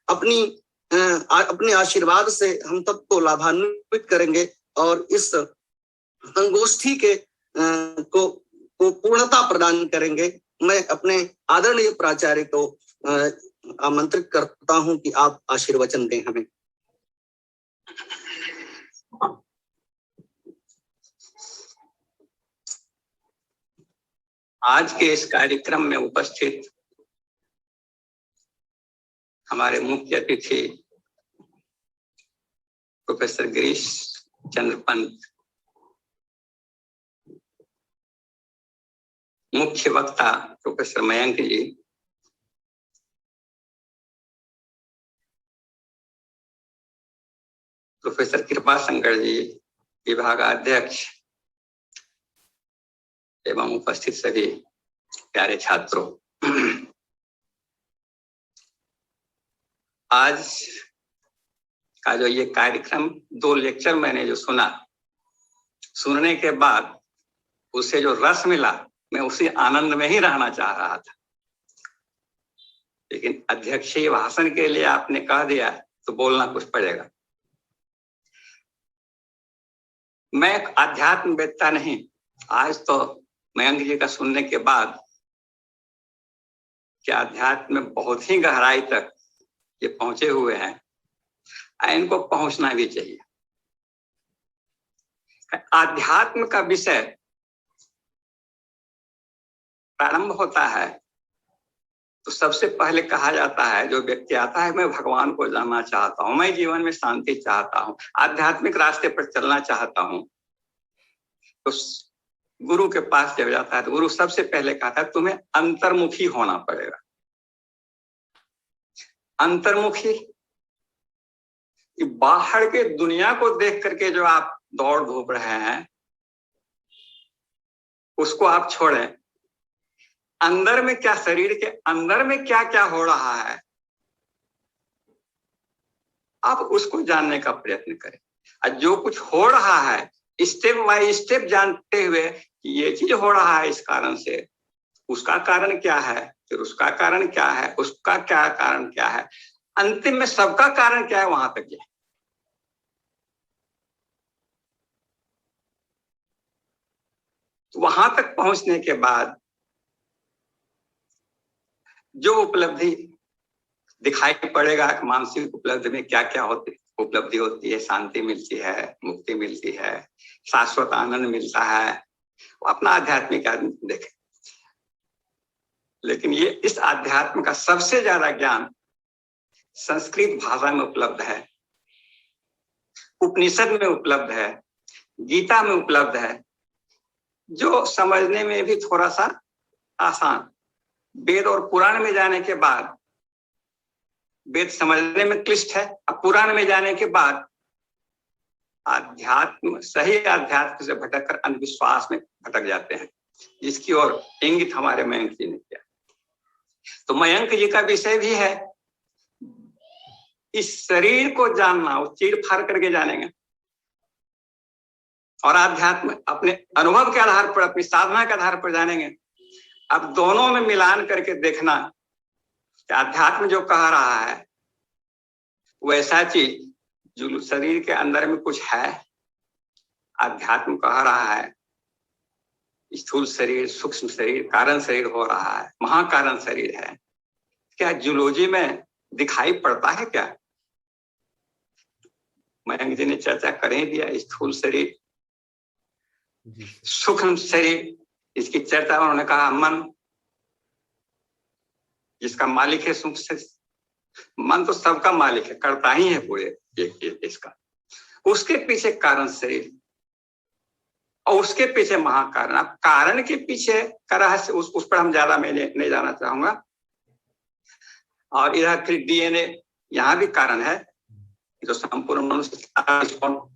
B: अपने आशीर्वाद से हम सबको लाभान्वित करेंगे और इस संगोष्ठी के को पूर्णता प्रदान करेंगे। मैं अपने आदरणीय प्राचार्य को आमंत्रित करता हूं कि आप आशीर्वचन दें हमें।
E: आज के इस कार्यक्रम में उपस्थित हमारे मुख्य अतिथि प्रोफेसर गिरीश चंद्र पंत, मुख्य वक्ता प्रोफेसर मयंक जी, प्रोफेसर कृपा शंकर जी, विभागाध्यक्ष एवं उपस्थित सभी प्यारे छात्रों, आज का जो ये कार्यक्रम, 2 लेक्चर मैंने जो सुनने के बाद उसे जो रस मिला, मैं उसी आनंद में ही रहना चाह रहा था, लेकिन अध्यक्षीय भाषण के लिए आपने कह दिया तो बोलना कुछ पड़ेगा। मैं अध्यात्मवेत्ता नहीं, आज तो मयंक जी का सुनने के बाद कि अध्यात्म में बहुत ही गहराई तक ये पहुंचे हुए हैं, इनको पहुंचना भी चाहिए। आध्यात्म का विषय प्रारंभ होता है तो सबसे पहले कहा जाता है, जो व्यक्ति आता है मैं भगवान को जानना चाहता हूं, मैं जीवन में शांति चाहता हूं, आध्यात्मिक रास्ते पर चलना चाहता हूं, तो गुरु के पास जब जाता है तो गुरु सबसे पहले कहता है तुम्हें अंतर्मुखी होना पड़ेगा। अंतर्मुखी, बाहर के दुनिया को देख करके जो आप दौड़ धूप रहे हैं उसको आप छोड़ें। अंदर में क्या, शरीर के अंदर में क्या क्या हो रहा है, आप उसको जानने का प्रयत्न करें। और जो कुछ हो रहा है स्टेप बाय स्टेप जानते हुए कि ये चीज हो रहा है इस कारण से, उसका कारण क्या है, फिर उसका कारण क्या है, उसका क्या कारण क्या है, अंतिम में सबका कारण क्या है, वहां तक जाए। वहां तक पहुंचने के बाद जो उपलब्धि दिखाई पड़ेगा, मानसिक उपलब्धि में क्या क्या उपलब्धि होती है, शांति मिलती है, मुक्ति मिलती है, शाश्वत आनंद मिलता है, वो अपना आध्यात्मिक आदमी देखे। लेकिन ये इस आध्यात्म का सबसे ज्यादा ज्ञान संस्कृत भाषा में उपलब्ध है, उपनिषद में उपलब्ध है, गीता में उपलब्ध है, जो समझने में भी थोड़ा सा आसान। वेद और पुराण में जाने के बाद, वेद समझने में क्लिष्ट है, अब पुराण में जाने के बाद आध्यात्म, सही आध्यात्म से भटककर अंधविश्वास में भटक जाते हैं, जिसकी ओर इंगित हमारे मयंक जी ने किया। तो मयंक जी का विषय भी है इस शरीर को जानना, वो चीर फाड़ करके जानेंगे, और आध्यात्म अपने अनुभव के आधार पर, अपनी साधना के आधार पर जानेंगे। अब दोनों में मिलान करके देखना कि अध्यात्म जो कह रहा है वैसा चीज जो शरीर के अंदर में कुछ है, अध्यात्म कह रहा है स्थूल शरीर, सूक्ष्म शरीर, कारण शरीर हो रहा है, महाकारण शरीर है, क्या जूलॉजी में दिखाई पड़ता है क्या? मयंक जी ने चर्चा कर ही दिया, स्थूल शरीर, सूक्ष्म शरीर, इसकी चर्चा उन्होंने कहा मन, जिसका मालिक है सूक्ष्म शरीर। मन तो सबका मालिक है, करता ही है पूरे इसका। उसके पीछे कारण शरीर और उसके पीछे महाकारण। अब कारण के पीछे का रहस्य उस पर हम ज्यादा मैं नहीं जाना चाहूंगा। और इधर फिर डीएनए, यहाँ भी कारण है, जो संपूर्ण मनुष्य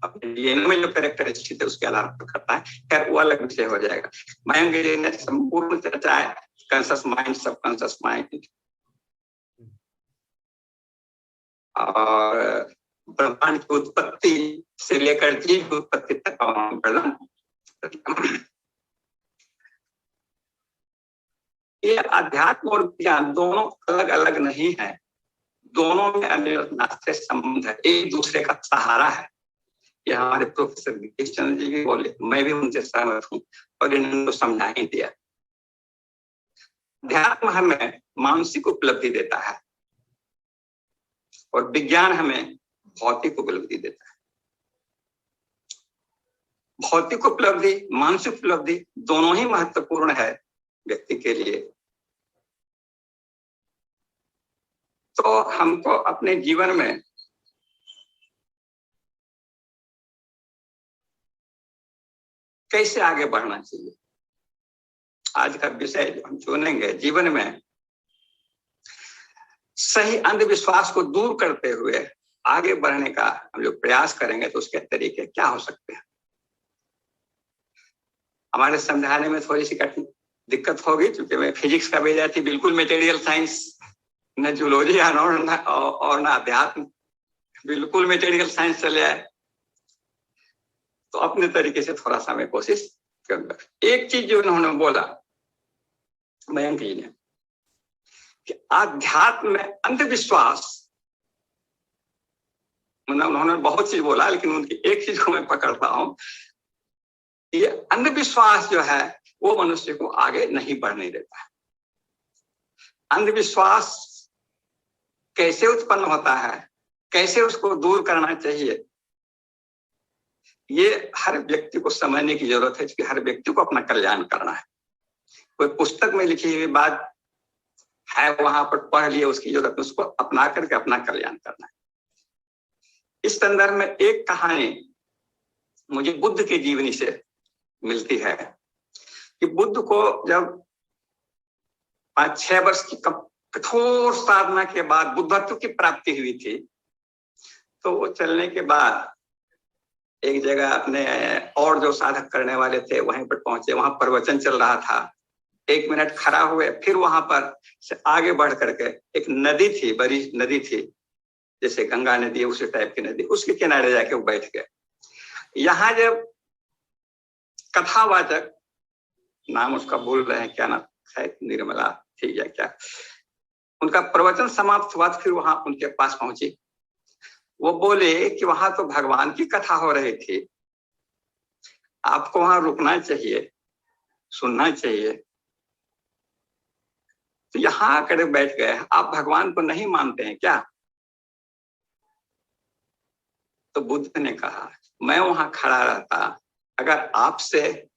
E: अपने डीएनए में जो कैरेक्टरिस्टिक है उसके आधार पर करता है, खैर वो अलग विषय हो जाएगा। मयंक जी ने संपूर्ण चर्चा है कॉन्शियस माइंड, सबकॉन्शियस माइंड और ब्रह्मांड की उत्पत्ति से लेकर जीव की उत्पत्ति तक का ये अध्यात्म और विज्ञान दोनों अलग अलग नहीं है, दोनों में अनिवार्य संबंध है, एक दूसरे का सहारा है। ये हमारे प्रोफेसर गिरीश चंद्र जी भी बोले, मैं भी उनसे सहमत हूँ और इन्होंने तो समझा ही दिया। अध्यात्म हमें मानसिक उपलब्धि देता है और विज्ञान हमें भौतिक उपलब्धि देता है। भौतिक उपलब्धि, मानसिक उपलब्धि दोनों ही महत्वपूर्ण है व्यक्ति के लिए। तो हमको अपने जीवन में कैसे आगे बढ़ना चाहिए, आज का विषय जो हम चुनेंगे, जीवन में सही अंधविश्वास को दूर करते हुए आगे बढ़ने का हम जो प्रयास करेंगे तो उसके तरीके क्या हो सकते हैं। हमारे समझाने में थोड़ी सी कठिन दिक्कत होगी क्योंकि मैं फिजिक्स का विद्यार्थी, बिल्कुल मटेरियल साइंस, न जूलॉजी और न अध्यात्म, बिल्कुल मटेरियल साइंस चले आए, तो अपने तरीके से थोड़ा सा मैं कोशिश करूंगा। एक चीज जो उन्होंने बोला मयंक जी ने कि आध्यात्म में अंधविश्वास, उन्होंने बहुत चीज बोला लेकिन उनकी एक चीज को मैं पकड़ता हूं, ये अंधविश्वास जो है वो मनुष्य को आगे नहीं बढ़ने देता है। अंधविश्वास कैसे उत्पन्न होता है, कैसे उसको दूर करना चाहिए, ये हर व्यक्ति को समझने की जरूरत है क्योंकि हर व्यक्ति को अपना कल्याण करना है। कोई पुस्तक में लिखी हुई बात है वहां पर पढ़ लिए उसकी जरूरत है, उसको अपना करके अपना कल्याण करना है। इस संदर्भ में एक कहानी मुझे बुद्ध की जीवनी से मिलती है कि बुद्ध को जब 5-6 वर्ष की कठोर साधना के बाद बुद्धत्व की प्राप्ति हुई थी, तो वो चलने के बाद एक जगह अपने और जो साधक करने वाले थे वहीं पर पहुंचे, वहां प्रवचन चल रहा था। 1 मिनट खड़ा हुए, फिर वहां पर से आगे बढ़ करके एक नदी थी, बड़ी नदी थी, जैसे गंगा नदी है उसी टाइप की नदी, उसके किनारे जाके वो बैठ गए। यहाँ जब कथावाचक, नाम उसका भूल रहे हैं, क्या नाम, शायद निर्मला थी या क्या, उनका प्रवचन समाप्त हुआ, फिर वहां उनके पास पहुंची। वो बोले कि वहां तो भगवान की कथा हो रही थी, आपको वहां रुकना चाहिए, सुनना चाहिए, तो यहाँ आकर बैठ गए, आप भगवान को नहीं मानते हैं क्या? तो बुद्ध ने कहा, मैं वहां खड़ा रहता, अगर आपसे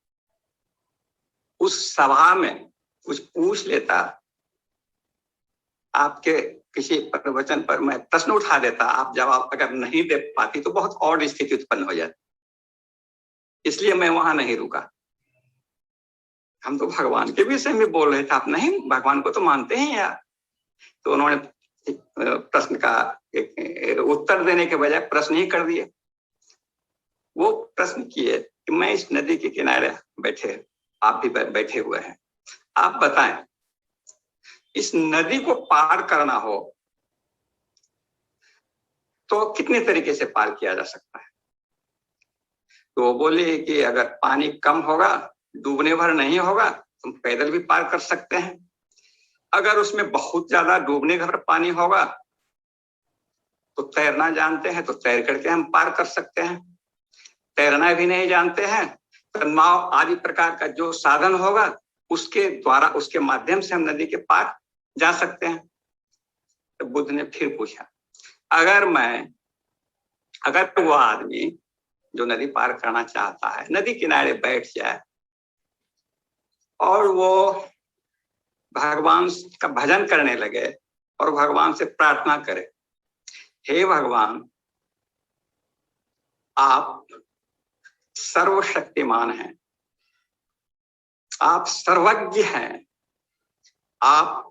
E: उस सभा में कुछ पूछ लेता, आपके किसी प्रवचन पर मैं प्रश्न उठा देता, आप जवाब अगर नहीं दे पाती तो बहुत और स्थिति उत्पन्न हो जाती, इसलिए मैं वहां नहीं रुका। हम तो भगवान के विषय में बोल रहे थे, आप नहीं भगवान को तो मानते हैं यार। तो उन्होंने प्रश्न का उत्तर देने के बजाय प्रश्न ही कर दिए। वो प्रश्न किए कि मैं इस नदी के किनारे बैठे, आप भी बैठे हुए हैं, आप बताएं इस नदी को पार करना हो तो कितने तरीके से पार किया जा सकता है? तो वो बोले कि अगर पानी कम होगा, डूबने भर नहीं होगा, तो हम पैदल भी पार कर सकते हैं। अगर उसमें बहुत ज्यादा डूबने भर पानी होगा तो तैरना जानते हैं तो तैर करके हम पार कर सकते हैं। तैरना भी नहीं जानते हैं तो नाव आदि प्रकार का जो साधन होगा उसके द्वारा, उसके माध्यम से हम नदी के पार जा सकते हैं। तो बुद्ध ने फिर पूछा, अगर वो आदमी जो नदी पार करना चाहता है नदी किनारे बैठ जाए और वो भगवान का भजन करने लगे और भगवान से प्रार्थना करे, हे भगवान आप सर्वशक्तिमान हैं, आप सर्वज्ञ हैं, आप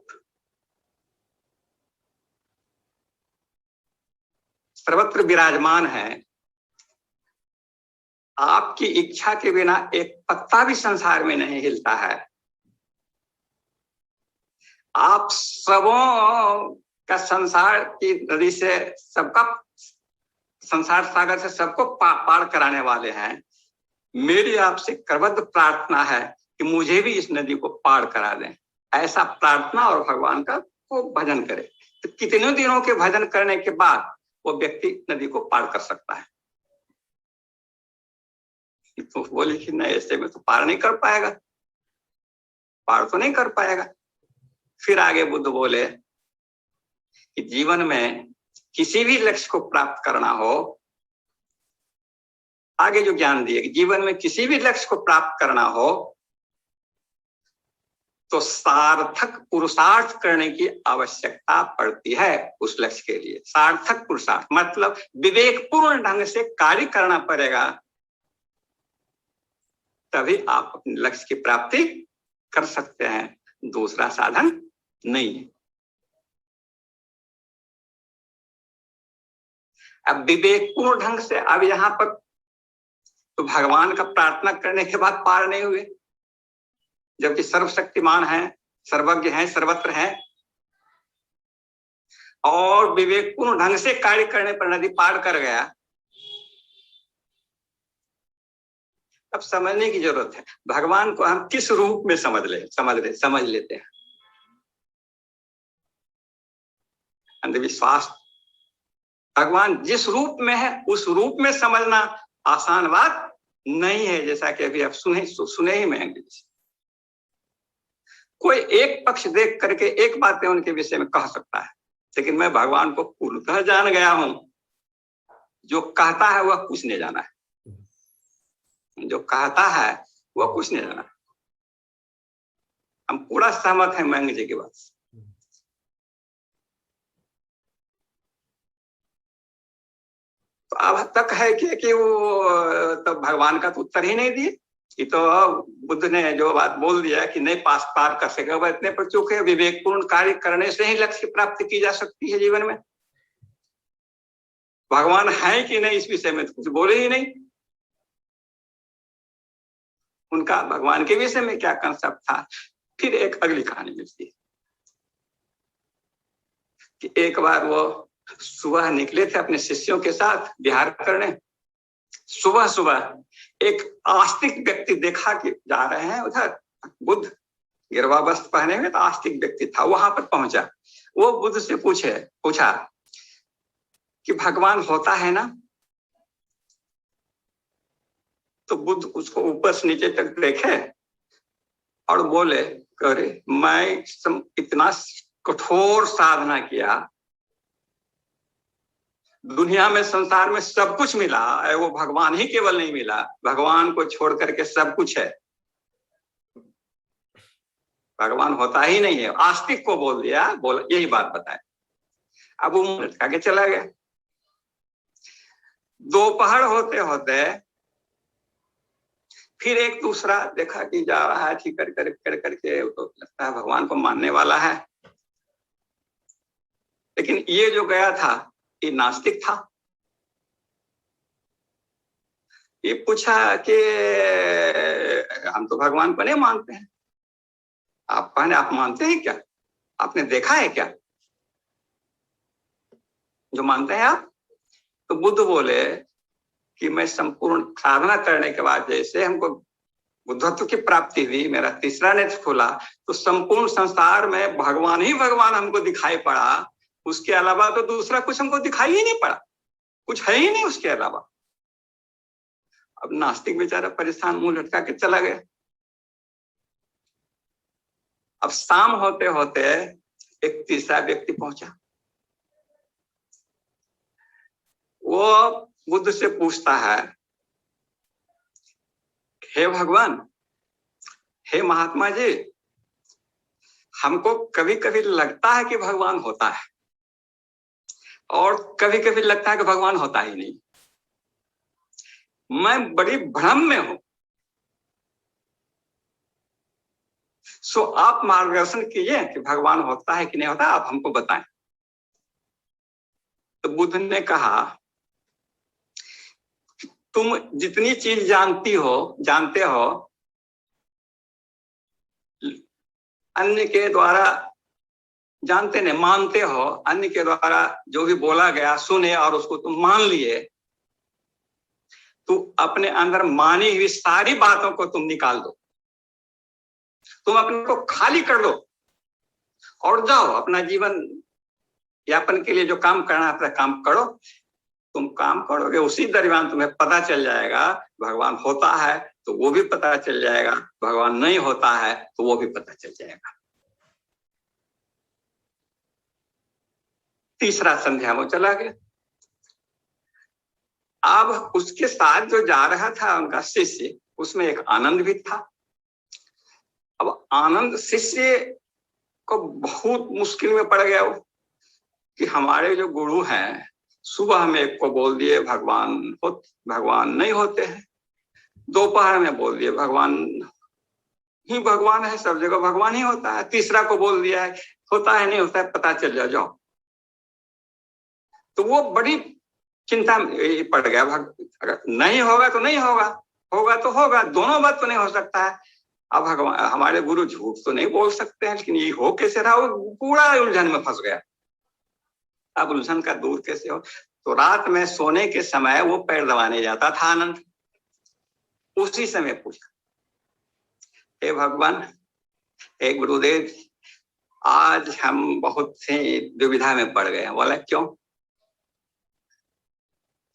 E: सर्वत्र विराजमान है, आपकी इच्छा के बिना एक पत्ता भी संसार में नहीं हिलता है। आप सबों का संसार की नदी से सबका, संसार सागर से सबको पार कराने वाले हैं। मेरी आपसे करबद्ध प्रार्थना है कि मुझे भी इस नदी को पार करा दें। ऐसा प्रार्थना और भगवान का वो भजन करे, तो कितने दिनों के भजन करने के बाद वो व्यक्ति नदी को पार कर सकता है। तो बोले कि नहीं, ऐसे में तो पार नहीं कर पाएगा, पार तो नहीं कर पाएगा। फिर आगे बुद्ध बोले कि जीवन में किसी भी लक्ष्य को प्राप्त करना हो, आगे जो ज्ञान दिए कि जीवन में किसी भी लक्ष्य को प्राप्त करना हो तो सार्थक पुरुषार्थ करने की आवश्यकता पड़ती है। उस लक्ष्य के लिए सार्थक पुरुषार्थ मतलब विवेकपूर्ण ढंग से कार्य करना पड़ेगा, तभी आप अपने लक्ष्य की प्राप्ति कर सकते हैं। दूसरा साधन नहीं है। अब विवेकपूर्ण ढंग से, अब यहां पर तो भगवान का प्रार्थना करने के बाद पार नहीं हुए, जबकि सर्वशक्तिमान है, सर्वज्ञ है, सर्वत्र है, और विवेकपूर्ण ढंग से कार्य करने पर नदी पार कर गया। अब समझने की जरूरत है, भगवान को हम किस रूप में समझ लेते हैं। अंधविश्वास, भगवान जिस रूप में है उस रूप में समझना आसान बात नहीं है। जैसा कि अभी आप सुने ही में, कोई एक पक्ष देख करके एक बातें उनके विषय में कह सकता है, लेकिन मैं भगवान को पूर्णतः जान गया हूं। जो कहता है वह कुछ नहीं जाना है, जो कहता है वह कुछ नहीं जाना। हम पूरा सहमत हैं महंगी जी की बात से। तो अब तक है कि वो तो भगवान का तो उत्तर ही नहीं दिए। ये तो बुद्ध ने जो बात बोल दिया कि नहीं पार कर सके, वह इतने पर चूक है। विवेकपूर्ण कार्य करने से ही लक्ष्य की प्राप्ति की जा सकती है जीवन में। भगवान है कि नहीं इस विषय में तो कुछ बोले ही नहीं। उनका भगवान के विषय में क्या कंसेप्ट था। फिर एक अगली कहानी मिलती है कि एक बार वो सुबह निकले थे अपने शिष्यों के साथ विहार करने। सुबह सुबह एक आस्तिक व्यक्ति देखा कि जा रहे हैं उधर। बुद्ध गिरवा वस्त्र पहने हुए, तो आस्तिक व्यक्ति था, वहां पर पहुंचा। वो बुद्ध से पूछा कि भगवान होता है ना। तो बुद्ध उसको ऊपर से नीचे तक देखे और बोले, अरे मैं इतना कठोर साधना किया, दुनिया में संसार में सब कुछ मिला है, वो भगवान ही केवल नहीं मिला, भगवान को छोड़ करके सब कुछ है, भगवान होता ही नहीं है। आस्तिक को बोल दिया, बोला यही बात बताए। अब वो लटका के चला गया। दोपहर होते होते फिर एक दूसरा देखा कि जा रहा है, ठीक कर करके, तो लगता है भगवान को मानने वाला है। लेकिन ये जो गया था ये नास्तिक था। ये पूछा कि हम तो भगवान को नहीं मानते हैं, आप कहने आप मानते हैं क्या, आपने देखा है क्या जो मानते हैं आप। तो बुद्ध बोले कि मैं संपूर्ण साधना करने के बाद जैसे हमको बुद्धत्व की प्राप्ति हुई, मेरा तीसरा नेत्र खुला, तो संपूर्ण संसार में भगवान ही भगवान हमको दिखाई पड़ा। उसके अलावा तो दूसरा कुछ हमको दिखाई ही नहीं पड़ा, कुछ है ही नहीं उसके अलावा। अब नास्तिक बेचारा परेशान मुंह लटका के चला गया। अब शाम होते होते एक तीसरा व्यक्ति पहुंचा। वो बुद्ध से पूछता है, हे भगवान, हे महात्मा जी, हमको कभी कभी लगता है कि भगवान होता है और कभी कभी लगता है कि भगवान होता ही नहीं। मैं बड़ी भ्रम में हूं। सो आप मार्गदर्शन कीजिए कि भगवान होता है कि नहीं होता, आप हमको बताएं। तो बुद्ध ने कहा तुम जितनी चीज जानते हो अन्य के द्वारा जानते नहीं, मानते हो, अन्य के द्वारा जो भी बोला गया सुने और उसको तुम मान लिए, तो अपने अंदर मानी हुई सारी बातों को तुम निकाल दो, तुम अपने को खाली कर दो और जाओ अपना जीवन यापन के लिए जो काम करना है अपना काम करो। तुम काम करोगे उसी दरमियान तुम्हें पता चल जाएगा भगवान होता है तो वो भी पता चल जाएगा, भगवान नहीं होता है तो वो भी पता चल जाएगा। तीसरा संध्या वो चला गया। अब उसके साथ जो जा रहा था उनका शिष्य, उसमें एक आनंद भी था। अब आनंद शिष्य को बहुत मुश्किल में पड़ गया वो कि हमारे जो गुरु हैं सुबह में एक को बोल दिए भगवान नहीं होते हैं, दोपहर में बोल दिए भगवान ही भगवान है, सब जगह भगवान ही होता है, तीसरा को बोल दिया है होता है नहीं होता है पता चल जाओ। तो वो बड़ी चिंता में पड़ गया, अगर नहीं होगा तो नहीं होगा, होगा तो होगा, दोनों बात तो नहीं हो सकता है। अब भगवान हमारे गुरु झूठ तो नहीं बोल सकते हैं, लेकिन ये हो कैसे रहा, वो पूरा उलझन में फंस गया। अब उलझन का दूर कैसे हो? तो रात में सोने के समय वो पैर दबाने जाता था आनंद, उसी समय पूछा हे भगवान, हे गुरुदेव, आज हम बहुत सी दुविधा में पड़ गए। बोला क्यों?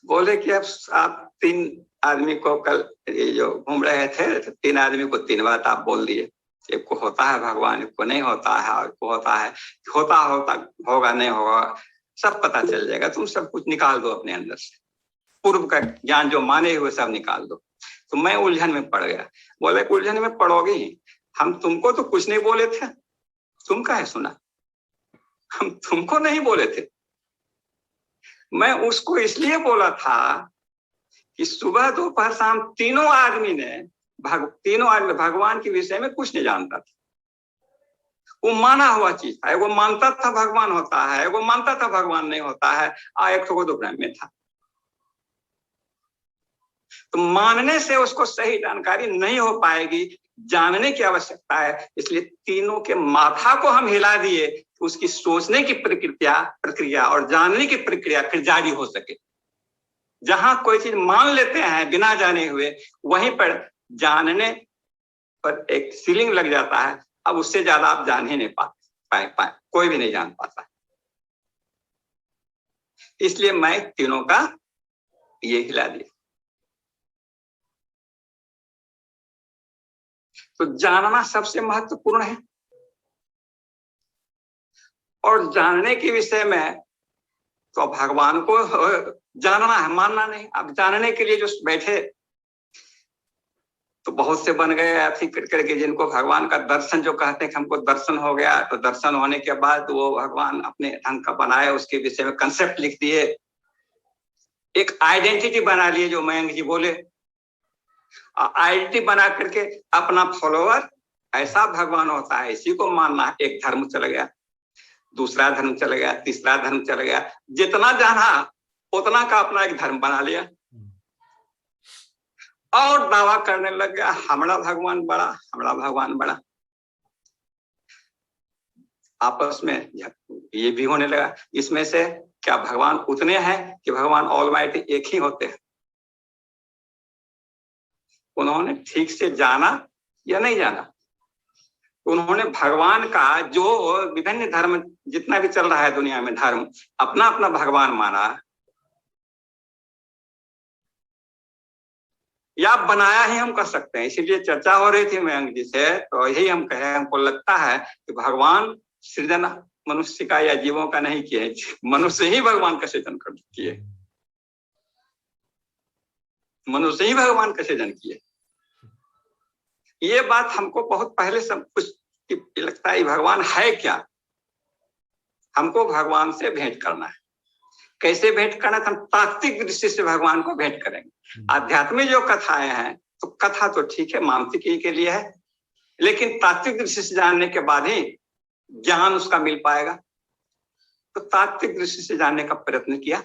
E: बोले कि अब आप 3 आदमी को कल ये जो घूम रहे थे 3 आदमी को 3 बात आप बोल दिए, एक को होता है भगवान, एक को नहीं होता है, और को होता है होता होगा नहीं होगा, सब पता चल जाएगा, तुम सब कुछ निकाल दो अपने अंदर से, पूर्व का ज्ञान जो माने हुए सब निकाल दो। तो मैं उलझन में पड़ गया। बोले उलझन में पड़ोगे ही, हम तुमको तो कुछ नहीं बोले थे, तुम काहे सुना? हम तुमको नहीं बोले थे, मैं उसको इसलिए बोला था कि सुबह दोपहर शाम तीनों आदमी भगवान के विषय में कुछ नहीं जानता था। वो माना हुआ चीज था, वो मानता था भगवान होता है, वो मानता था भगवान नहीं होता है, एक को दो में था। तो मानने से उसको सही जानकारी नहीं हो पाएगी, जानने की आवश्यकता है। इसलिए तीनों के माथा को हम हिला दिए, उसकी सोचने की प्रक्रिया और जानने की प्रक्रिया फिर जारी हो सके। जहां कोई चीज मान लेते हैं बिना जाने हुए, वहीं पर जानने पर एक सीलिंग लग जाता है। अब उससे ज्यादा आप जान ही नहीं पाए, कोई भी नहीं जान पाता। इसलिए मैं तीनों का ये हिला दिया। तो जानना सबसे महत्वपूर्ण है, और जानने के विषय में तो भगवान को जानना है, मानना नहीं। अब जानने के लिए जो बैठे तो बहुत से बन गए ऐसे करके, जिनको भगवान का दर्शन जो कहते हैं कि हमको दर्शन हो गया, तो दर्शन होने के बाद वो भगवान अपने ढंग का बनाए, उसके विषय में कंसेप्ट लिख दिए, एक आइडेंटिटी बना लिए, जो मयंक जी बोले, आइडेंटिटी बना करके अपना फॉलोअर ऐसा भगवान होता है इसी को मानना। एक धर्म चला गया, दूसरा धर्म चला गया, तीसरा धर्म चला गया, जितना जाना उतना का अपना एक धर्म बना लिया और दावा करने लग गया हमारा भगवान बड़ा, हमारा भगवान बड़ा। आपस में ये भी होने लगा, इसमें से क्या भगवान उतने हैं कि भगवान ऑलमाइटी एक ही होते हैं? उन्होंने ठीक से जाना या नहीं जाना? उन्होंने भगवान का जो विभिन्न धर्म जितना भी चल रहा है दुनिया में धर्म, अपना अपना भगवान माना या बनाया ही हम कर सकते हैं। इसीलिए चर्चा हो रही थी मयंक जी से, तो यही हम कहे, हमको लगता है कि भगवान सृजन मनुष्य का या जीवों का नहीं किए, मनुष्य ही भगवान का सृजन कर किए, मनुष्य ही भगवान का सृजन किए। ये बात हमको बहुत पहले सब कुछ लगता है भगवान है क्या। हमको भगवान से भेंट करना है। कैसे भेंट करना? हम तात्विक दृष्टि से भगवान को भेंट करेंगे। आध्यात्मिक जो कथाएं हैं, तो कथा तो ठीक है मानसिक ही के लिए है, लेकिन तात्विक दृष्टि से जानने के बाद ही ज्ञान उसका मिल पाएगा। तो तात्विक दृष्टि से जानने का प्रयत्न किया।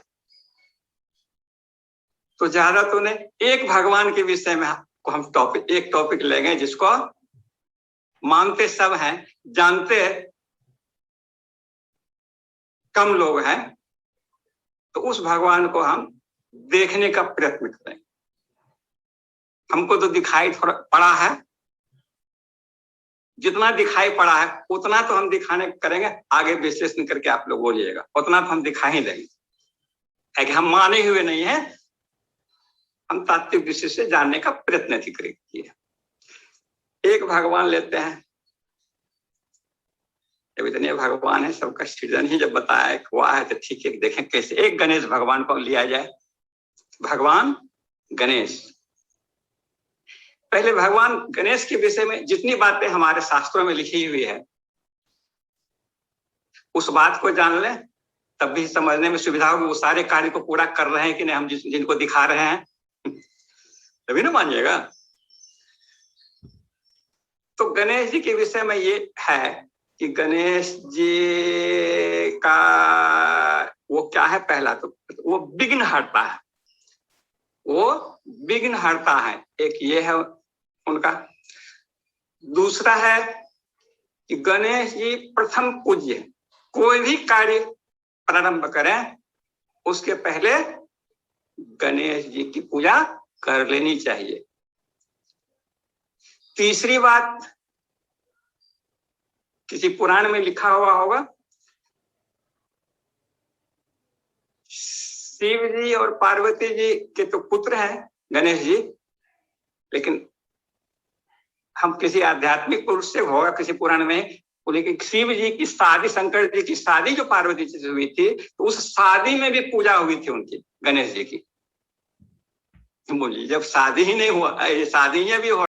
E: तो ज्यादा तो नहीं, एक भगवान के विषय में को हम एक टॉपिक लेंगे जिसको मानते सब हैं, जानते कम लोग हैं, तो उस भगवान को हम देखने का प्रयत्न करेंगे। हमको तो दिखाई थोड़ा पड़ा है, जितना दिखाई पड़ा है उतना तो हम दिखाने करेंगे, आगे विश्लेषण करके आप लोग बोलिएगा, उतना तो हम दिखा ही देंगे। है कि हम माने हुए नहीं है, हम तात्विक दृष्टि से जानने का प्रयत्न ही करेंगे। एक भगवान लेते हैं, जब इतने भगवान है, सबका सृजन ही जब बताया हुआ है तो ठीक है, देखें कैसे एक गणेश भगवान को लिया जाए। भगवान गणेश, पहले भगवान गणेश के विषय में जितनी बातें हमारे शास्त्रों में लिखी हुई है उस बात को जान लें, तब भी समझने में सुविधा होगी। वो सारे कार्य को पूरा कर रहे हैं कि नहीं, हम जिनको दिखा रहे हैं, तभी ना मानिएगा। तो गणेश जी के विषय में ये है कि गणेश जी का वो क्या है, पहला तो वो विघ्न हरता है, वो विघ्न हरता है, एक ये है उनका। दूसरा है कि गणेश जी प्रथम पूज्य, कोई भी कार्य प्रारंभ करें उसके पहले गणेश जी की पूजा कर लेनी चाहिए। तीसरी बात, किसी पुराण में लिखा हुआ होगा, शिव जी और पार्वती जी के तो पुत्र हैं गणेश जी, लेकिन हम किसी आध्यात्मिक पुरुष से होगा किसी पुराण में, लेकिन शिव जी की शादी, शंकर जी की शादी जो पार्वती जी से हुई थी, तो उस शादी में भी पूजा हुई थी उनकी, गणेश जी की। बोलिए, जब शादी ही नहीं हुआ, शादी भी हो